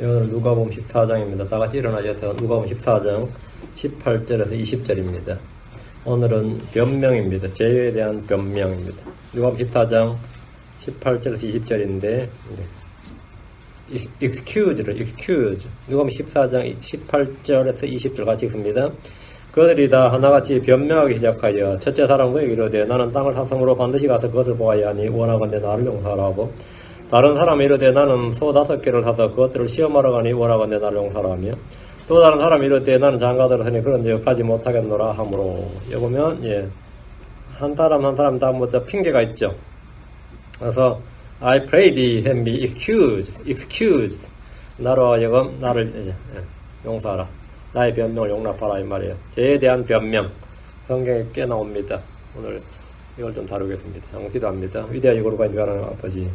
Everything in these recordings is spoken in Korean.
오늘 누가복음 14장입니다. 다 같이 일어나셔서 누가복음 14장 18절에서 20절입니다. 오늘은 변명입니다. 죄에 대한 변명입니다. 누가복음 14장 18절에서 20절인데 excuse. 누가복음 14장 18절에서 20절 같이 읽습니다. 그들이 다 하나같이 변명하기 시작하여 첫째 사람과 이르되 나는 땅을 사성으로 반드시 가서 그것을 보아야 하니 원하건대 나를 용서하라 하고 다른 사람이 이르되 나는 소 5개를 사서 그것들을 시험하러 가니 원하건대 나를 용서하라 하며 또 다른 사람이 이르되 나는 장가들을 하니 그런데 여기까지 못하겠노라 하므로 여기 보면 한 사람 다 먼저 핑계가 있죠. 그래서 I pray thee have me excuse 나로 하여금 나를 용서하라. 나의 변명을 용납하라 이 말이에요. 죄에 대한 변명 성경에 꽤 나옵니다. 오늘 이걸 좀 다루겠습니다. 장로 기도합니다. 위대하시고 거룩하신 주 하나님 아버지,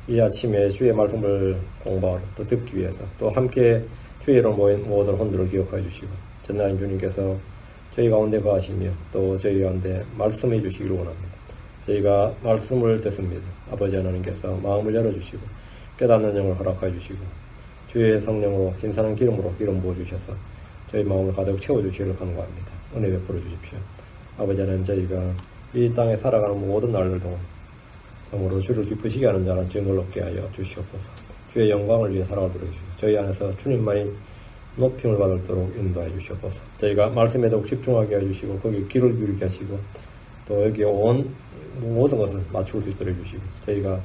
이 아침에 주의 말씀을 공부하러 또 듣기 위해서 또 함께 주의로 모인 모든 혼들을 기억하여 주시고 전나인 주님께서 저희 가운데 거하시며 또 저희 가운데 말씀해 주시기를 원합니다. 저희가 말씀을 듣습니다. 아버지 하나님께서 마음을 열어주시고 깨닫는 영을 허락하여 주시고 주의 성령으로 신선한 기름으로 기름 부어주셔서 저희 마음을 가득 채워주시기를 간구합니다. 은혜 베풀어 주십시오. 아버지 하나님, 저희가 이 땅에 살아가는 모든 날들 동안 참으로 주를 기쁘시게 하는 자는 증거를 얻게 하여 주시옵소서. 주의 영광을 위해 살아가도록 해주시고 저희 안에서 주님만이 높임을 받도록 인도하여 주시옵소서. 저희가 말씀에 더욱 집중하게 해주시고 거기에 귀를 기울이게 하시고 또 여기에 온 모든 것을 맞출 수 있도록 해주시고 저희가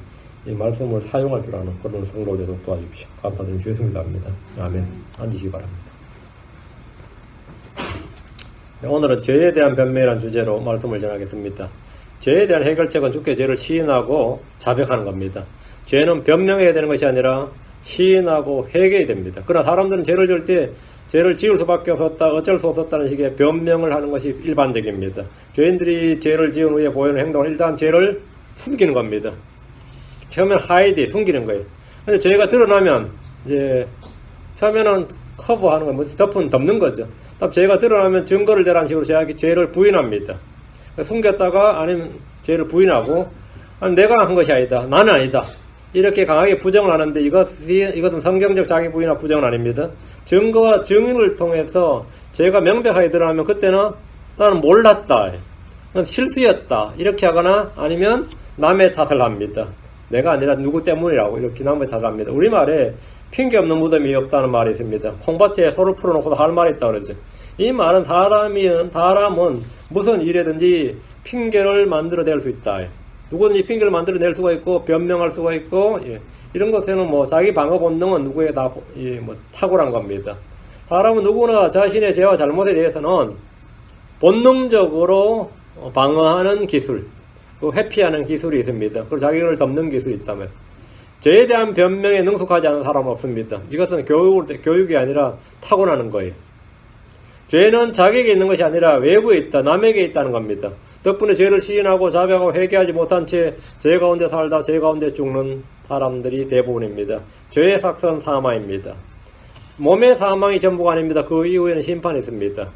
이 말씀을 사용할 줄 아는 그런 성도가 되도록 도와주십시오. 감사드리며 주의 성을 답니다. 아멘. 앉으시기 바랍니다. 오늘은 죄에 대한 변명이라는 주제로 말씀을 전하겠습니다. 죄에 대한 해결책은 주께 죄를 시인하고 자백하는 겁니다. 죄는 변명해야 되는 것이 아니라 시인하고 회개해야 됩니다. 그러나 사람들은 죄를 지을 때 죄를 지을 수밖에 없었다, 어쩔 수 없었다는 식의 변명을 하는 것이 일반적입니다. 죄인들이 죄를 지은 후에 보이는 행동은 일단 죄를 숨기는 겁니다. 처음에는 hide, 숨기는 거예요. 근데 죄가 드러나면 처음에는 커버하는 거예요. 덮는 거죠. 죄가 드러나면 증거를 대라는 식으로 죄를 부인합니다. 숨겼다가 아니면 죄를 부인하고 내가 한 것이 아니다. 나는 아니다. 이렇게 강하게 부정을 하는데 이것은 성경적 자기 부인과 부정은 아닙니다. 증거와 증인을 통해서 죄가 명백하게 드러나면 그때는 나는 몰랐다. 실수였다. 이렇게 하거나 아니면 남의 탓을 합니다. 내가 아니라 누구 때문이라고 이렇게 남의 탓을 합니다. 우리말에 핑계 없는 무덤이 없다는 말이 있습니다. 콩밭에 소를 풀어놓고도 할 말이 있다고 그러죠. 이 말은 사람은 무슨 일이든지 핑계를 만들어낼 수 있다. 누구든지 핑계를 만들어낼 수가 있고 변명할 수가 있고 이런 것에는 자기 방어 본능은 누구에 다 탁월한 겁니다. 사람은 누구나 자신의 죄와 잘못에 대해서는 본능적으로 방어하는 기술, 회피하는 기술이 있습니다. 그리고 자기를 덮는 기술이 있다면 죄에 대한 변명에 능숙하지 않은 사람은 없습니다. 이것은 교육이 아니라 타고나는 거예요. 죄는 자기에게 있는 것이 아니라 외부에 있다, 남에게 있다는 겁니다. 덕분에 죄를 시인하고 자백하고 회개하지 못한 채 죄 가운데 살다 죄 가운데 죽는 사람들이 대부분입니다. 죄의 삭선 사망입니다. 몸의 사망이 전부가 아닙니다. 그 이후에는 심판이 있습니다.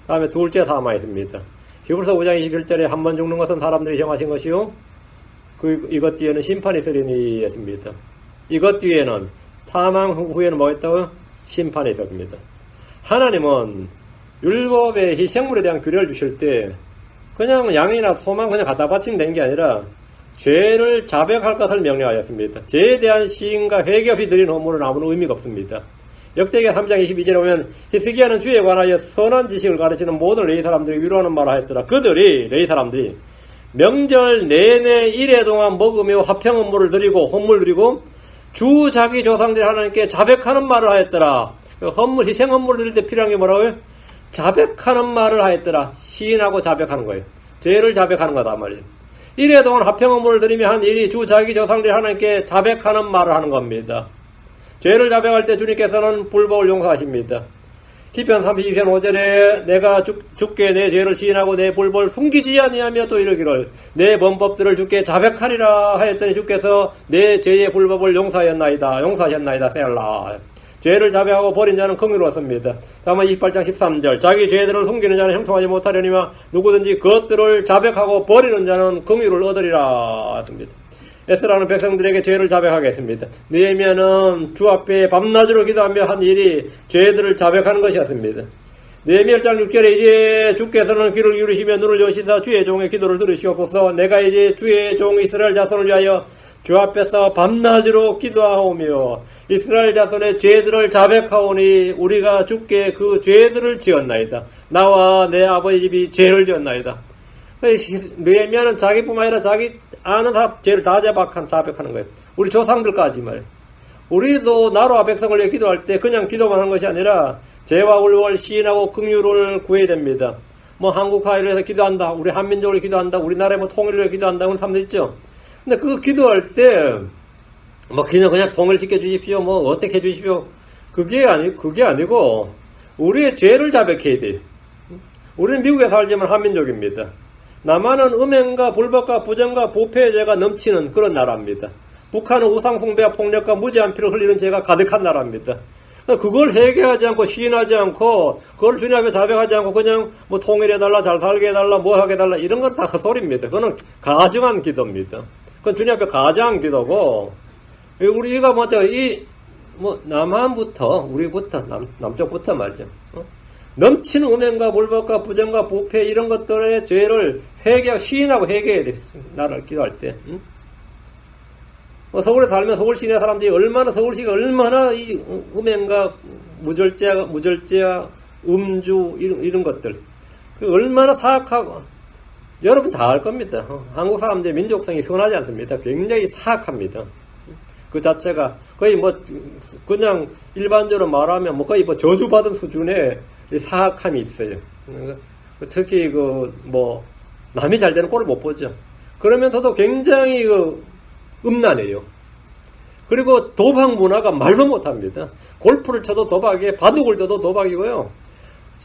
다음에 둘째 사망이 있습니다. 히브리서 5장 21절에 한 번 죽는 것은 사람들이 정하신 것이요 이것 뒤에는 심판이 있으리니 했습니다. 이것 뒤에는 사망 후에는 뭐가 있다고요? 심판이 있습니다. 하나님은 율법의 희생물에 대한 규례를 주실 때 그냥 양이나 소만 그냥 갖다 바치면 되는 게 아니라 죄를 자백할 것을 명령하였습니다. 죄에 대한 시인과 회개 없이 드린 헌물은 아무런 의미가 없습니다. 역대기 3장 22절에 보면 히스기야는 주에 관하여 선한 지식을 가르치는 모든 레위 사람들이 위로하는 말을 하였더라. 그들이 레위 사람들이 명절 내내 이래 동안 먹으며 화평 헌물을 드리고 헌물 드리고 주 자기 조상들이 하나님께 자백하는 말을 하였더라. 헌물 희생 헌물을 드릴 때 필요한 게 뭐라고요? 자백하는 말을 하였더라. 시인하고 자백하는 거예요. 죄를 자백하는 거다 말이에요. 이래 동안 화평 헌물을 드리며 한 일이 주 자기 조상들이 하나님께 자백하는 말을 하는 겁니다. 죄를 자백할 때 주님께서는 불법을 용서하십니다. 시편 32편 5절에 내가 주께 내 죄를 시인하고 내 불법을 숨기지 아니하며 또 이르기를 내 범법들을 주께 자백하리라 하였더니 주께서 내 죄의 불법을 용서하셨나이다 셀라. 죄를 자백하고 버린 자는 긍휼로웠습니다. 다만 28장 13절 자기 죄들을 숨기는 자는 형통하지 못하려니와 누구든지 그것들을 자백하고 버리는 자는 긍휼을 얻으리라 했습니다. 에스라는 백성들에게 죄를 자백하게 했습니다. 느헤미야는 주 앞에 밤낮으로 기도하며 한 일이 죄들을 자백하는 것이었습니다. 느헤미야 1장 6절에 이제 주께서는 귀를 기울이시며 눈을 여시사 주의 종의 기도를 들으시옵소서. 내가 이제 주의 종 이스라엘 자손을 위하여 주 앞에서 밤낮으로 기도하오며 이스라엘 자손의 죄들을 자백하오니 우리가 주께 그 죄들을 지었나이다. 나와 내 아버지 집이 죄를 지었나이다. 느헤미야는 자기뿐만 아니라 자기 아는 사람 죄를 다 자백하는 거예요. 우리 조상들까지 말이에요. 우리도 나라와 백성을 위해 기도할 때 그냥 기도만 하는 것이 아니라 죄와 울월 시인하고 긍휼을 구해야 됩니다. 뭐 한국 화해를 해서 기도한다, 우리 한민족을 기도한다, 우리나라의 뭐 통일을 위해 기도한다, 그런 사람들 있죠. 근데 그 기도할 때 뭐 그냥 통일 지켜주십시오, 뭐 어떻게 해주십시오, 그게 아니고 우리의 죄를 자백해야 돼요. 우리는 미국에 살지만 한민족입니다. 남한은 음행과 불법과 부정과 부패의 죄가 넘치는 그런 나라입니다. 북한은 우상숭배와 폭력과 무지한 피를 흘리는 죄가 가득한 나라입니다. 그걸 회개하지 않고 시인하지 않고 그걸 주님 앞에 자백하지 않고 그냥 뭐 통일해달라, 잘 살게 해달라, 뭐 하게 해달라, 이런 건 다 헛소리입니다. 그거는 가증한 기도입니다. 그건 주님 앞에 가증한 기도고, 우리가 먼저 남한부터, 우리부터, 남쪽부터 말이죠. 넘치는 음행과 불법과 부정과 부패 이런 것들의 죄를 회개하고 시인하고 회개해야 돼. 나라를 기도할 때. 서울에 살면 서울 시내 사람들이 서울시가 얼마나 이 음행과 무절제와 음주 이런 것들 얼마나 사악하고, 여러분 다 알 겁니다. 한국 사람들의 민족성이 선하지 않습니다. 굉장히 사악합니다. 그 자체가 거의 그냥 일반적으로 말하면 거의 저주받은 수준의 사악함이 있어요. 특히 남이 잘 되는 꼴을 못 보죠. 그러면서도 굉장히 음란해요. 그리고 도박 문화가 말도 못합니다. 골프를 쳐도 도박이에요. 바둑을 쳐도 도박이고요.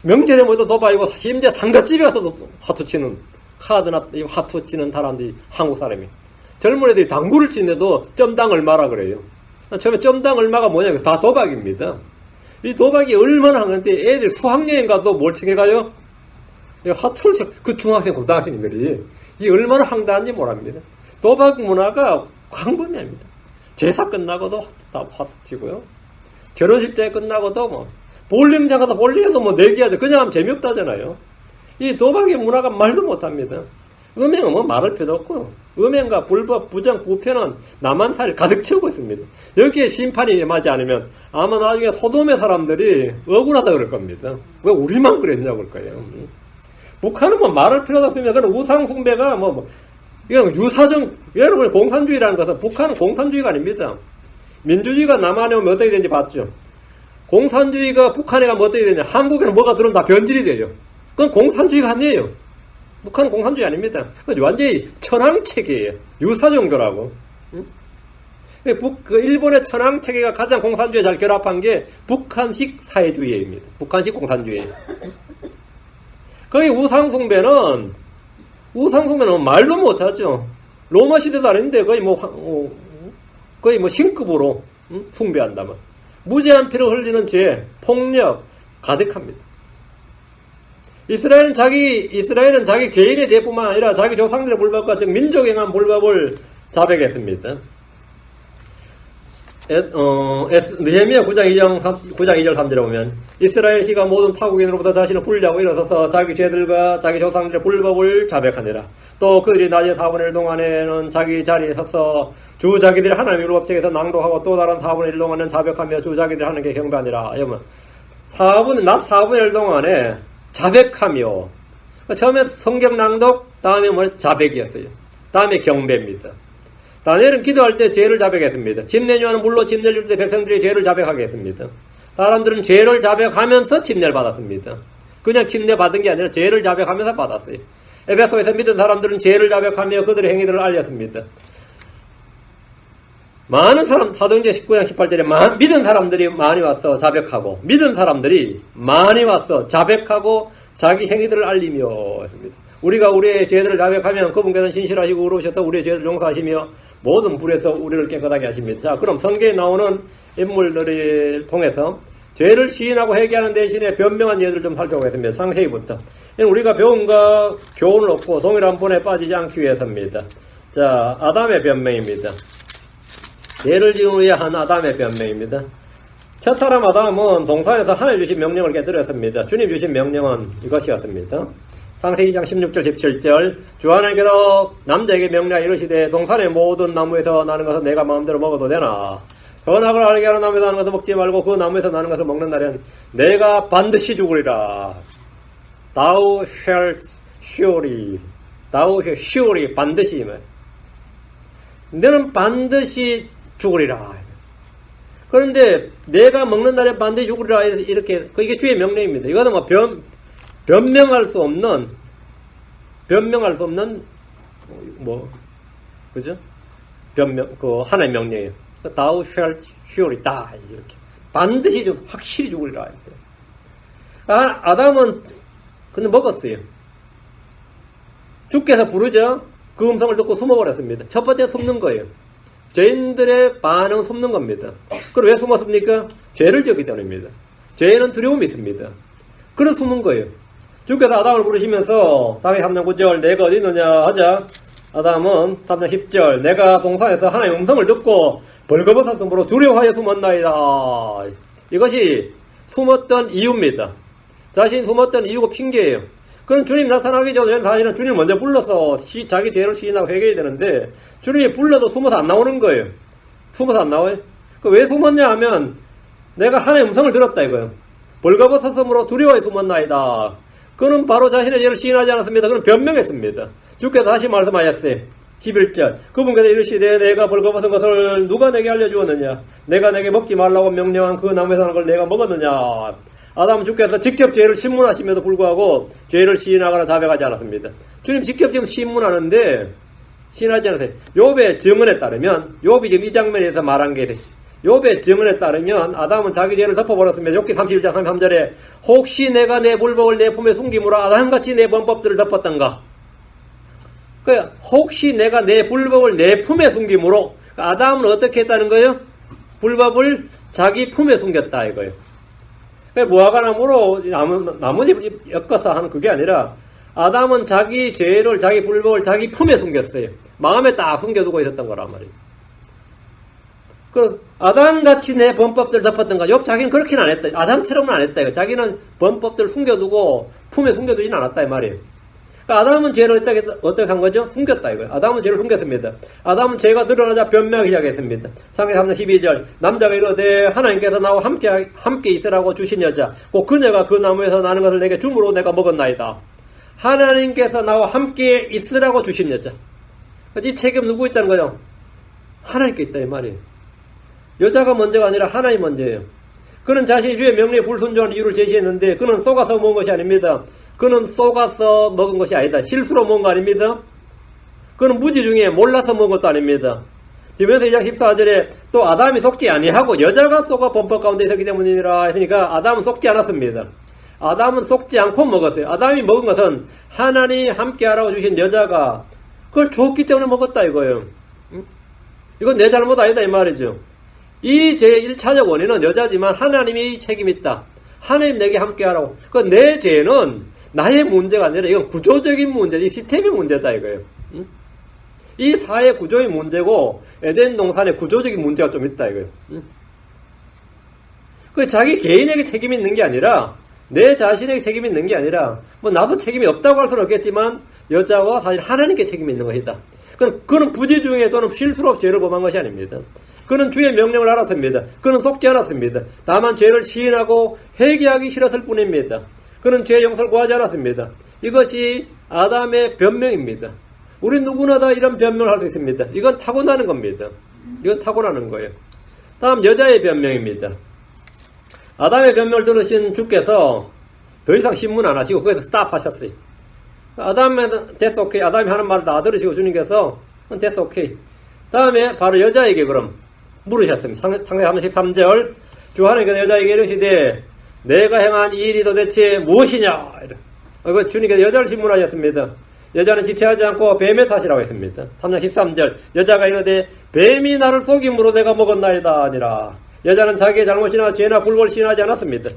명절에 모여도 도박이고, 심지어 상가집에 가서도 화투 치는, 카드나 화투 치는 사람들이 한국 사람이. 젊은 애들이 당구를 치는데도 점당 얼마라 그래요. 처음에 점당 얼마가 뭐냐, 다 도박입니다. 이 도박이 얼마나 하는데 애들 수학여행 가도 뭘 챙겨가요? 화투를 쳐, 그 중학생, 고등학생들이. 이 얼마나 황당한지 모릅니다. 도박 문화가 광범위합니다. 제사 끝나고도 화투 치고요. 결혼식장에 끝나고도 볼링장 가서 볼링해도 내기하죠. 그냥 하면 재미없다잖아요. 이 도박의 문화가 말도 못합니다. 음행은 말할 필요도 없고, 음행과 불법, 부정, 부패는 남한사를 가득 채우고 있습니다. 여기에 심판이 임하지 않으면 아마 나중에 소돔의 사람들이 억울하다 그럴 겁니다. 왜 우리만 그랬냐고 그럴 거예요. 북한은 말할 필요도 없습니다. 그건 우상숭배가 이건 유사적, 여러분, 공산주의라는 것은 북한은 공산주의가 아닙니다. 민주주의가 남한에 오면 어떻게 되는지 봤죠? 공산주의가 북한에 가면 어떻게 되냐? 한국에는 뭐가 들어오면 다 변질이 돼요. 그건 공산주의가 아니에요. 북한은 공산주의 아닙니다. 완전히 천황체계예요. 유사종교라고. 일본의 천황체계가 가장 공산주의에 잘 결합한 게 북한식 사회주의입니다. 북한식 공산주의. 거의 우상숭배는 말도 못하죠. 로마 시대도 아닌데 거의 신급으로 숭배한다면. 무지한 피를 흘리는 죄, 폭력 가득합니다. 이스라엘은 자기 개인의 죄뿐만 아니라 자기 조상들의 불법과 즉 민족에 행한 불법을 자백했습니다. 느헤미야 9장 2절 3절에 보면 이스라엘 시가 모든 타국인으로부터 자신을 분리하고 일어서서 자기 죄들과 자기 조상들의 불법을 자백하니라. 또 그들이 낮에 4분의 1 동안에는 자기 자리에 서서 주 자기들이 하나님의 율법책에서 낭독하고 또 다른 4분의 1 동안은 자백하며 주 자기들이 하는 게 경배하니라. 여러분, 낮 4분의 1 동안에 자백하며, 처음에 성경 낭독, 다음에 자백이었어요. 다음에 경배입니다. 다니엘은 기도할 때 죄를 자백했습니다. 침례요한은 물로 침례를 줄 때 백성들이 죄를 자백하게 했습니다. 사람들은 죄를 자백하면서 침례를 받았습니다. 그냥 침례 받은 게 아니라 죄를 자백하면서 받았어요. 에베소에서 믿은 사람들은 죄를 자백하며 그들의 행위들을 알렸습니다. 많은 사람, 사도행전 19장 18절에 믿은 사람들이 많이 와서 자백하고, 믿은 사람들이 많이 와서 자백하고 자기 행위들을 알리며 했습니다. 우리가 우리의 죄들을 자백하면 그분께서는 신실하시고 의로우셔서 우리의 죄를 용서하시며 모든 불에서 우리를 깨끗하게 하십니다. 자, 그럼 성경에 나오는 인물들을 통해서 죄를 시인하고 회개하는 대신에 변명한 예들을 좀 살펴보겠습니다. 상세히부터. 우리가 배움과 교훈을 얻고 동일한 본에 빠지지 않기 위해서입니다. 자, 아담의 변명입니다. 예를 지기 위해 한 아담의 변명입니다. 첫 사람 아담은 동산에서 하늘 주신 명령을 깨뜨렸습니다. 주님 주신 명령은 이것이었습니다. 창세기 2장 16절 17절 주 하나님께서 남자에게 명령하여 이르시되 동산의 모든 나무에서 나는 것은 내가 마음대로 먹어도 되나 선악을 알게 하는 나무에서 나는 것을 먹지 말고 그 나무에서 나는 것을 먹는 날엔 내가 반드시 죽으리라. Thou shalt surely 반드시 너는 반드시 죽으리라. 그런데 내가 먹는 날에 반드시 죽으리라 이렇게 이게 주의 명령입니다. 이거는 뭐 변명할 수 없는 뭐 그죠? 하나의 명령이에요. Thou shalt surely die 이렇게 반드시 확실히 죽으리라. 아담은 근데 먹었어요. 주께서 부르죠. 그 음성을 듣고 숨어버렸습니다. 첫 번째 숨는 거예요. 죄인들의 반응은 숨는 겁니다. 그럼 왜 숨었습니까? 죄를 지었기 때문입니다. 죄에는 두려움이 있습니다. 그래서 숨는 거예요. 주께서 아담을 부르시면서 창세기 3장 9절 내가 어디 있느냐 하자. 아담은 3장 10절 내가 동산에서 하나님의 음성을 듣고 벌거벗었으므로 두려워하여 숨었나이다. 이것이 숨었던 이유입니다. 자신이 숨었던 이유가 핑계예요. 그럼 주님 나타나기 전에 사실은 주님 먼저 불러서 자기 죄를 시인하고 회개해야 되는데 주님이 불러도 숨어서 안 나오는 거예요. 숨어서 안 나와요. 왜 숨었냐 하면 내가 하나님의 음성을 들었다 이거예요. 벌거벗었으므로 두려워해 숨었나이다. 그는 바로 자신의 죄를 시인하지 않았습니다. 그는 변명했습니다. 주께서 다시 말씀하셨어요. 11절 그분께서 이르시되 내가 벌거벗은 것을 누가 내게 알려주었느냐 내가 내게 먹지 말라고 명령한 그 나무에서 난 걸 내가 먹었느냐. 아담 주께서 직접 죄를 신문하시면서 불구하고 죄를 시인하거나 자백하지 않았습니다. 주님 직접 지금 신문하는데 시인하지 않으세요. 욥의 증언에 따르면 욥이 지금 이 장면에 대해서 말한 게 욥의 증언에 따르면 아담은 자기 죄를 덮어버렸습니다. 욥기 31장 33절에 혹시 내가 내 불법을 내 품에 숨김으로 아담같이 내 범법들을 덮었던가. 혹시 내가 내 불법을 내 품에 숨김으로 아담은 어떻게 했다는 거예요? 불법을 자기 품에 숨겼다 이거예요. 무화과나무로 나뭇잎 엮어서 하는 그게 아니라 아담은 자기 죄를 자기 불법을 자기 품에 숨겼어요. 마음에 딱 숨겨두고 있었던 거란 말이에요. 아담같이 내 범법들을 덮었던가. 욥 자기는 그렇게는 안 했다. 아담처럼은 안 했다. 이거. 자기는 범법들을 숨겨두고 품에 숨겨두진 않았다 이 말이에요. 아담은 죄를 어떻게 한 거죠? 숨겼다 이거예요. 아담은 죄를 숨겼습니다. 아담은 죄가 드러나자 변명하기 시작했습니다. 창세기 3장 12절 남자가 이르되 하나님께서 나와 함께 있으라고 주신 여자 곧 그녀가 그 나무에서 나는 것을 내게 줌으로 내가 먹었나이다. 하나님께서 나와 함께 있으라고 주신 여자. 이 책임 누구 있다는 거죠? 하나님께 있다 이 말이에요. 여자가 먼저가 아니라 하나님 먼저예요. 그는 자신이 주의 명령에 불순종하는 이유를 제시했는데 그는 속아서 먹은 것이 아닙니다. 그는 속아서 먹은 것이 아니다. 실수로 먹은 거 아닙니다. 그는 무지 중에 몰라서 먹은 것도 아닙니다. 디모데 2장 14절에 또 아담이 속지 아니하고 여자가 속아 범법 가운데 있었기 때문이라 했으니까 아담은 속지 않았습니다. 아담은 속지 않고 먹었어요. 아담이 먹은 것은 하나님이 함께하라고 주신 여자가 그걸 줬기 때문에 먹었다 이거예요. 이건 내 잘못 아니다 이 말이죠. 이 죄의 1차적 원인은 여자지만 하나님이 책임있다. 하나님 내게 함께하라고. 내 죄는 나의 문제가 아니라 이건 구조적인 문제, 이 시스템의 문제다 이거예요. 이 사회 구조의 문제고 에덴 동산의 구조적인 문제가 좀 있다 이거예요. 자기 개인에게 책임이 있는 게 아니라 내 자신에게 책임이 있는 게 아니라 나도 책임이 없다고 할 수는 없겠지만 여자와 사실 하나님께 책임이 있는 것이다. 그는 부지 중에 또는 실수로 죄를 범한 것이 아닙니다. 그는 주의 명령을 알았습니다. 그는 속지 않았습니다. 다만 죄를 시인하고 회개하기 싫었을 뿐입니다. 그는 죄의 용서를 구하지 않았습니다. 이것이 아담의 변명입니다. 우리 누구나 다 이런 변명을 할 수 있습니다. 이건 타고나는 겁니다. 이건 타고나는 거예요. 다음 여자의 변명입니다. 아담의 변명을 들으신 주께서 더 이상 신문 안 하시고 거기서 스탑하셨어요. 아담은 됐어 오케이. 아담이 하는 말을 다 들으시고 주님께서 됐어 오케이. 다음에 바로 여자에게 그럼 물으셨습니다. 창세기 13절 주 하나님께서 여자에게 이르시되 내가 행한 이 일이 도대체 무엇이냐. 주님께서 여자를 질문하셨습니다. 여자는 지체하지 않고 뱀의 탓이라고 했습니다. 3장 13절 여자가 이르되 뱀이 나를 속임으로 내가 먹었나이다 아니라. 여자는 자기의 잘못이나 죄나 불법을 시인하지 않았습니다.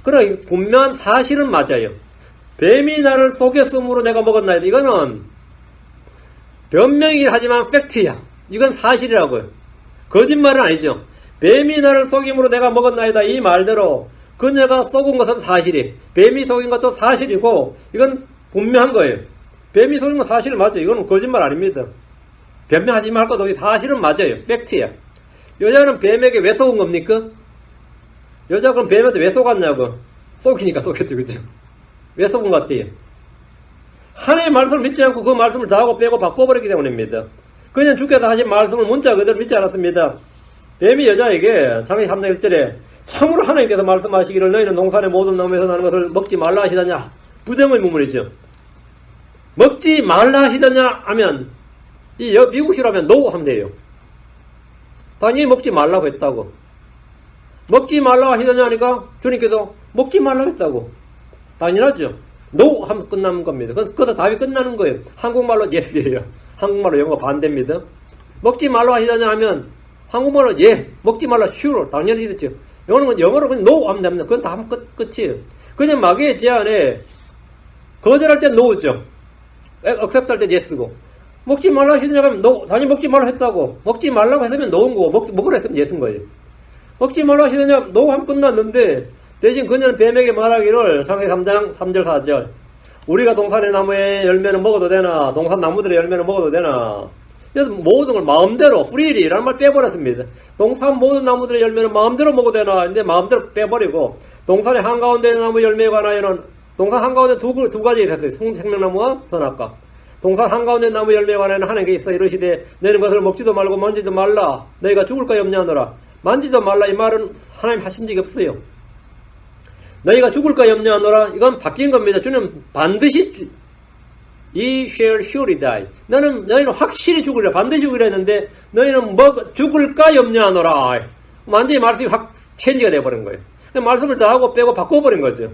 그러나 분명한 사실은 맞아요. 뱀이 나를 속였으므로 내가 먹었나이다. 이거는 변명이긴 하지만 팩트야. 이건 사실이라고요. 거짓말은 아니죠. 뱀이 나를 속임으로 내가 먹었나이다 이 말대로 그녀가 속은 것은 사실이, 뱀이 속인 것도 사실이고 이건 분명한 거예요. 뱀이 속인 건 사실 맞죠. 이건 거짓말 아닙니다. 변명하지 말 것도 없이 사실은 맞아요. 팩트야. 여자는 뱀에게 왜 속은 겁니까? 여자가 그럼 뱀한테 왜 속았냐고. 속이니까 속였죠. 그죠? 왜 속은 것 같아요? 하나님의 말씀을 믿지 않고 그 말씀을 다하고 빼고 바꿔버렸기 때문입니다. 그냥 주께서 하신 말씀을 문자 그대로 믿지 않았습니다. 뱀이 여자에게 창세기 3장 1절에 참으로 하나님께서 말씀하시기를 너희는 동산의 모든 나무에서 나는 것을 먹지 말라 하시더냐. 부정의 문문이죠. 먹지 말라 하시더냐 하면 이 미국식으로 하면 no 하면 돼요. 당연히 먹지 말라고 했다고. 먹지 말라고 하시더냐 하니까 주님께서 먹지 말라고 했다고. 당연하죠. no 하면 끝나는 겁니다. 그래서 답이 끝나는 거예요. 한국말로 yes예요. 한국말로 영어가 반대입니다. 먹지 말라고 하시더냐 하면 한국말로 예, 먹지 말라 sure 당연히 듣죠. 영어로 그냥 no 하면 됩니다. 그건 다 하면 끝이에요. 그냥 마귀의 제안에 거절할 땐 no죠. accept 할 때 yes고. 먹지 말라고 하시더냐 하면 no, 당연히 먹지 말라고 했다고. 먹지 말라고 했으면 no인 거고 먹으라 했으면 yes인 거예요. 먹지 말라고 하시더냐 no 하면 끝났는데 대신 그녀는 뱀에게 말하기를 창세기 3장 3절 4절 우리가 동산의 나무의 열매는 먹어도 되나 동산 나무들의 열매는 먹어도 되나. 그래서 모든 걸 마음대로 freely라는 말 빼버렸습니다. 동산 모든 나무들의 열매는 마음대로 먹어도 되나. 근데 마음대로 빼버리고 동산의 한가운데 나무 열매에 관하여는 동산 한가운데 두 가지 있었어요. 생명나무와 선악과. 동산 한가운데 나무 열매에 관하여는 하나님께 있어 이르시되 너희는 것을 먹지도 말고 만지도 말라. 너희가 죽을까 염려하노라. 만지도 말라 이 말은 하나님 하신 적이 없어요. 너희가 죽을까 염려하노라. 이건 바뀐 겁니다. 주님 반드시 Ye shall surely die. 너희는 확실히 죽으리라. 반드시 죽으리라 했는데 너희는 죽을까 염려하노라. 완전히 말씀이 확 체인지가 되어버린 거예요. 말씀을 다 하고 빼고 바꿔버린 거죠.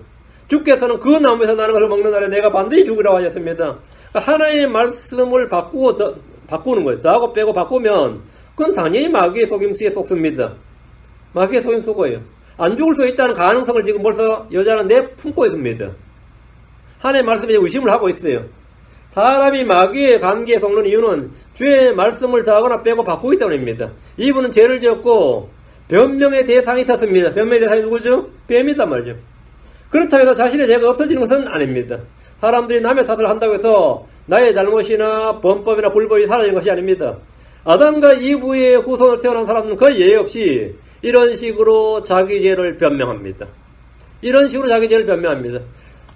주께서는 그 나무에서 나는 것을 먹는 날에 내가 반드시 죽으라고 하셨습니다. 하나님의 말씀을 바꾸는 거예요. 다 하고 빼고 바꾸면 그건 당연히 마귀의 속임수에 속습니다. 마귀의 속임 속어요. 안 죽을 수 있다는 가능성을 지금 벌써 여자는 내품고 있습니다. 하나님의 말씀에 의심을 하고 있어요. 사람이 마귀의 관계에 속는 이유는 주의 말씀을 다하거나 빼고 바꾸기 때문입니다. 이분은 죄를 지었고 변명의 대상이 있었습니다. 변명의 대상이 누구죠? 뱀이단 말이죠. 그렇다고 해서 자신의 죄가 없어지는 것은 아닙니다. 사람들이 남의 탓을 한다고 해서 나의 잘못이나 범법이나 불법이 사라진 것이 아닙니다. 아담과 이브의 후손으로 태어난 사람은 거의 예외 없이 이런 식으로 자기 죄를 변명합니다. 이런 식으로 자기 죄를 변명합니다.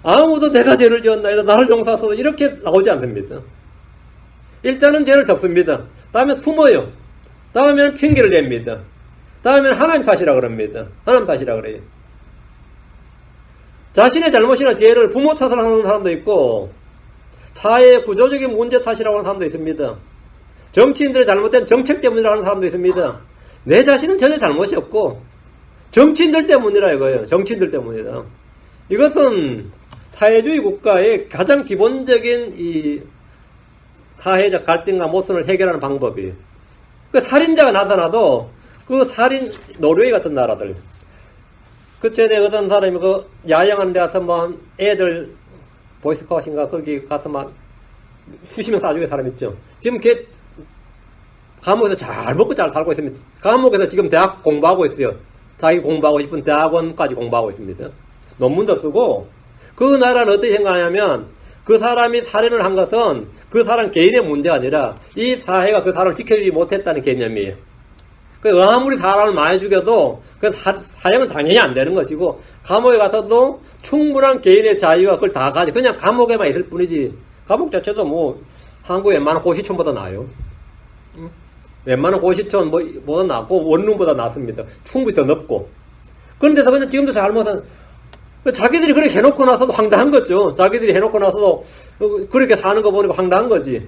아무도 내가 죄를 지었나이다 나를 용서하소서 이렇게 나오지 않습니다. 일단은 죄를 덮습니다. 다음에 숨어요. 다음에는 핑계를 냅니다. 다음에는 하나님 탓이라 그럽니다. 하나님 탓이라 그래요. 자신의 잘못이나 죄를 부모 탓을 하는 사람도 있고 사회의 구조적인 문제 탓이라고 하는 사람도 있습니다. 정치인들의 잘못된 정책 때문이라고 하는 사람도 있습니다. 내 자신은 전혀 잘못이 없고 정치인들 때문이라 이거예요. 정치인들 때문이다. 이것은 사회주의 국가의 가장 기본적인 이 사회적 갈등과 모순을 해결하는 방법이에요. 그 살인자가 나타나도 그 살인 노르웨이 같은 나라들 그전에 어떤 사람이 그 야영하는 데 가서 뭐 애들 보이스카웃인가 거기 가서 막 수십 명 쏴주는 사람 있죠. 지금 걔 감옥에서 잘 먹고 잘 살고 있습니다. 감옥에서 지금 대학 공부하고 있어요. 자기 공부하고 싶은 대학원까지 공부하고 있습니다. 논문도 쓰고 그 나라는 어떻게 생각하냐면 그 사람이 살인을 한 것은 그 사람 개인의 문제가 아니라 이 사회가 그 사람을 지켜주지 못했다는 개념이에요. 그러니까 아무리 사람을 많이 죽여도 그 사형은 당연히 안 되는 것이고 감옥에 가서도 충분한 개인의 자유와 그걸 다 가지 그냥 감옥에만 있을 뿐이지 감옥 자체도 뭐 한국의 웬만한 고시촌보다 나아요. 웬만한 고시촌 보다 낫고 원룸보다 낫습니다. 충분히 더 넓고 그런데서 그냥 지금도 잘못한 자기들이 그렇게 해놓고 나서도 황당한 거죠. 자기들이 해놓고 나서도 그렇게 사는 거 보니까 황당한 거지.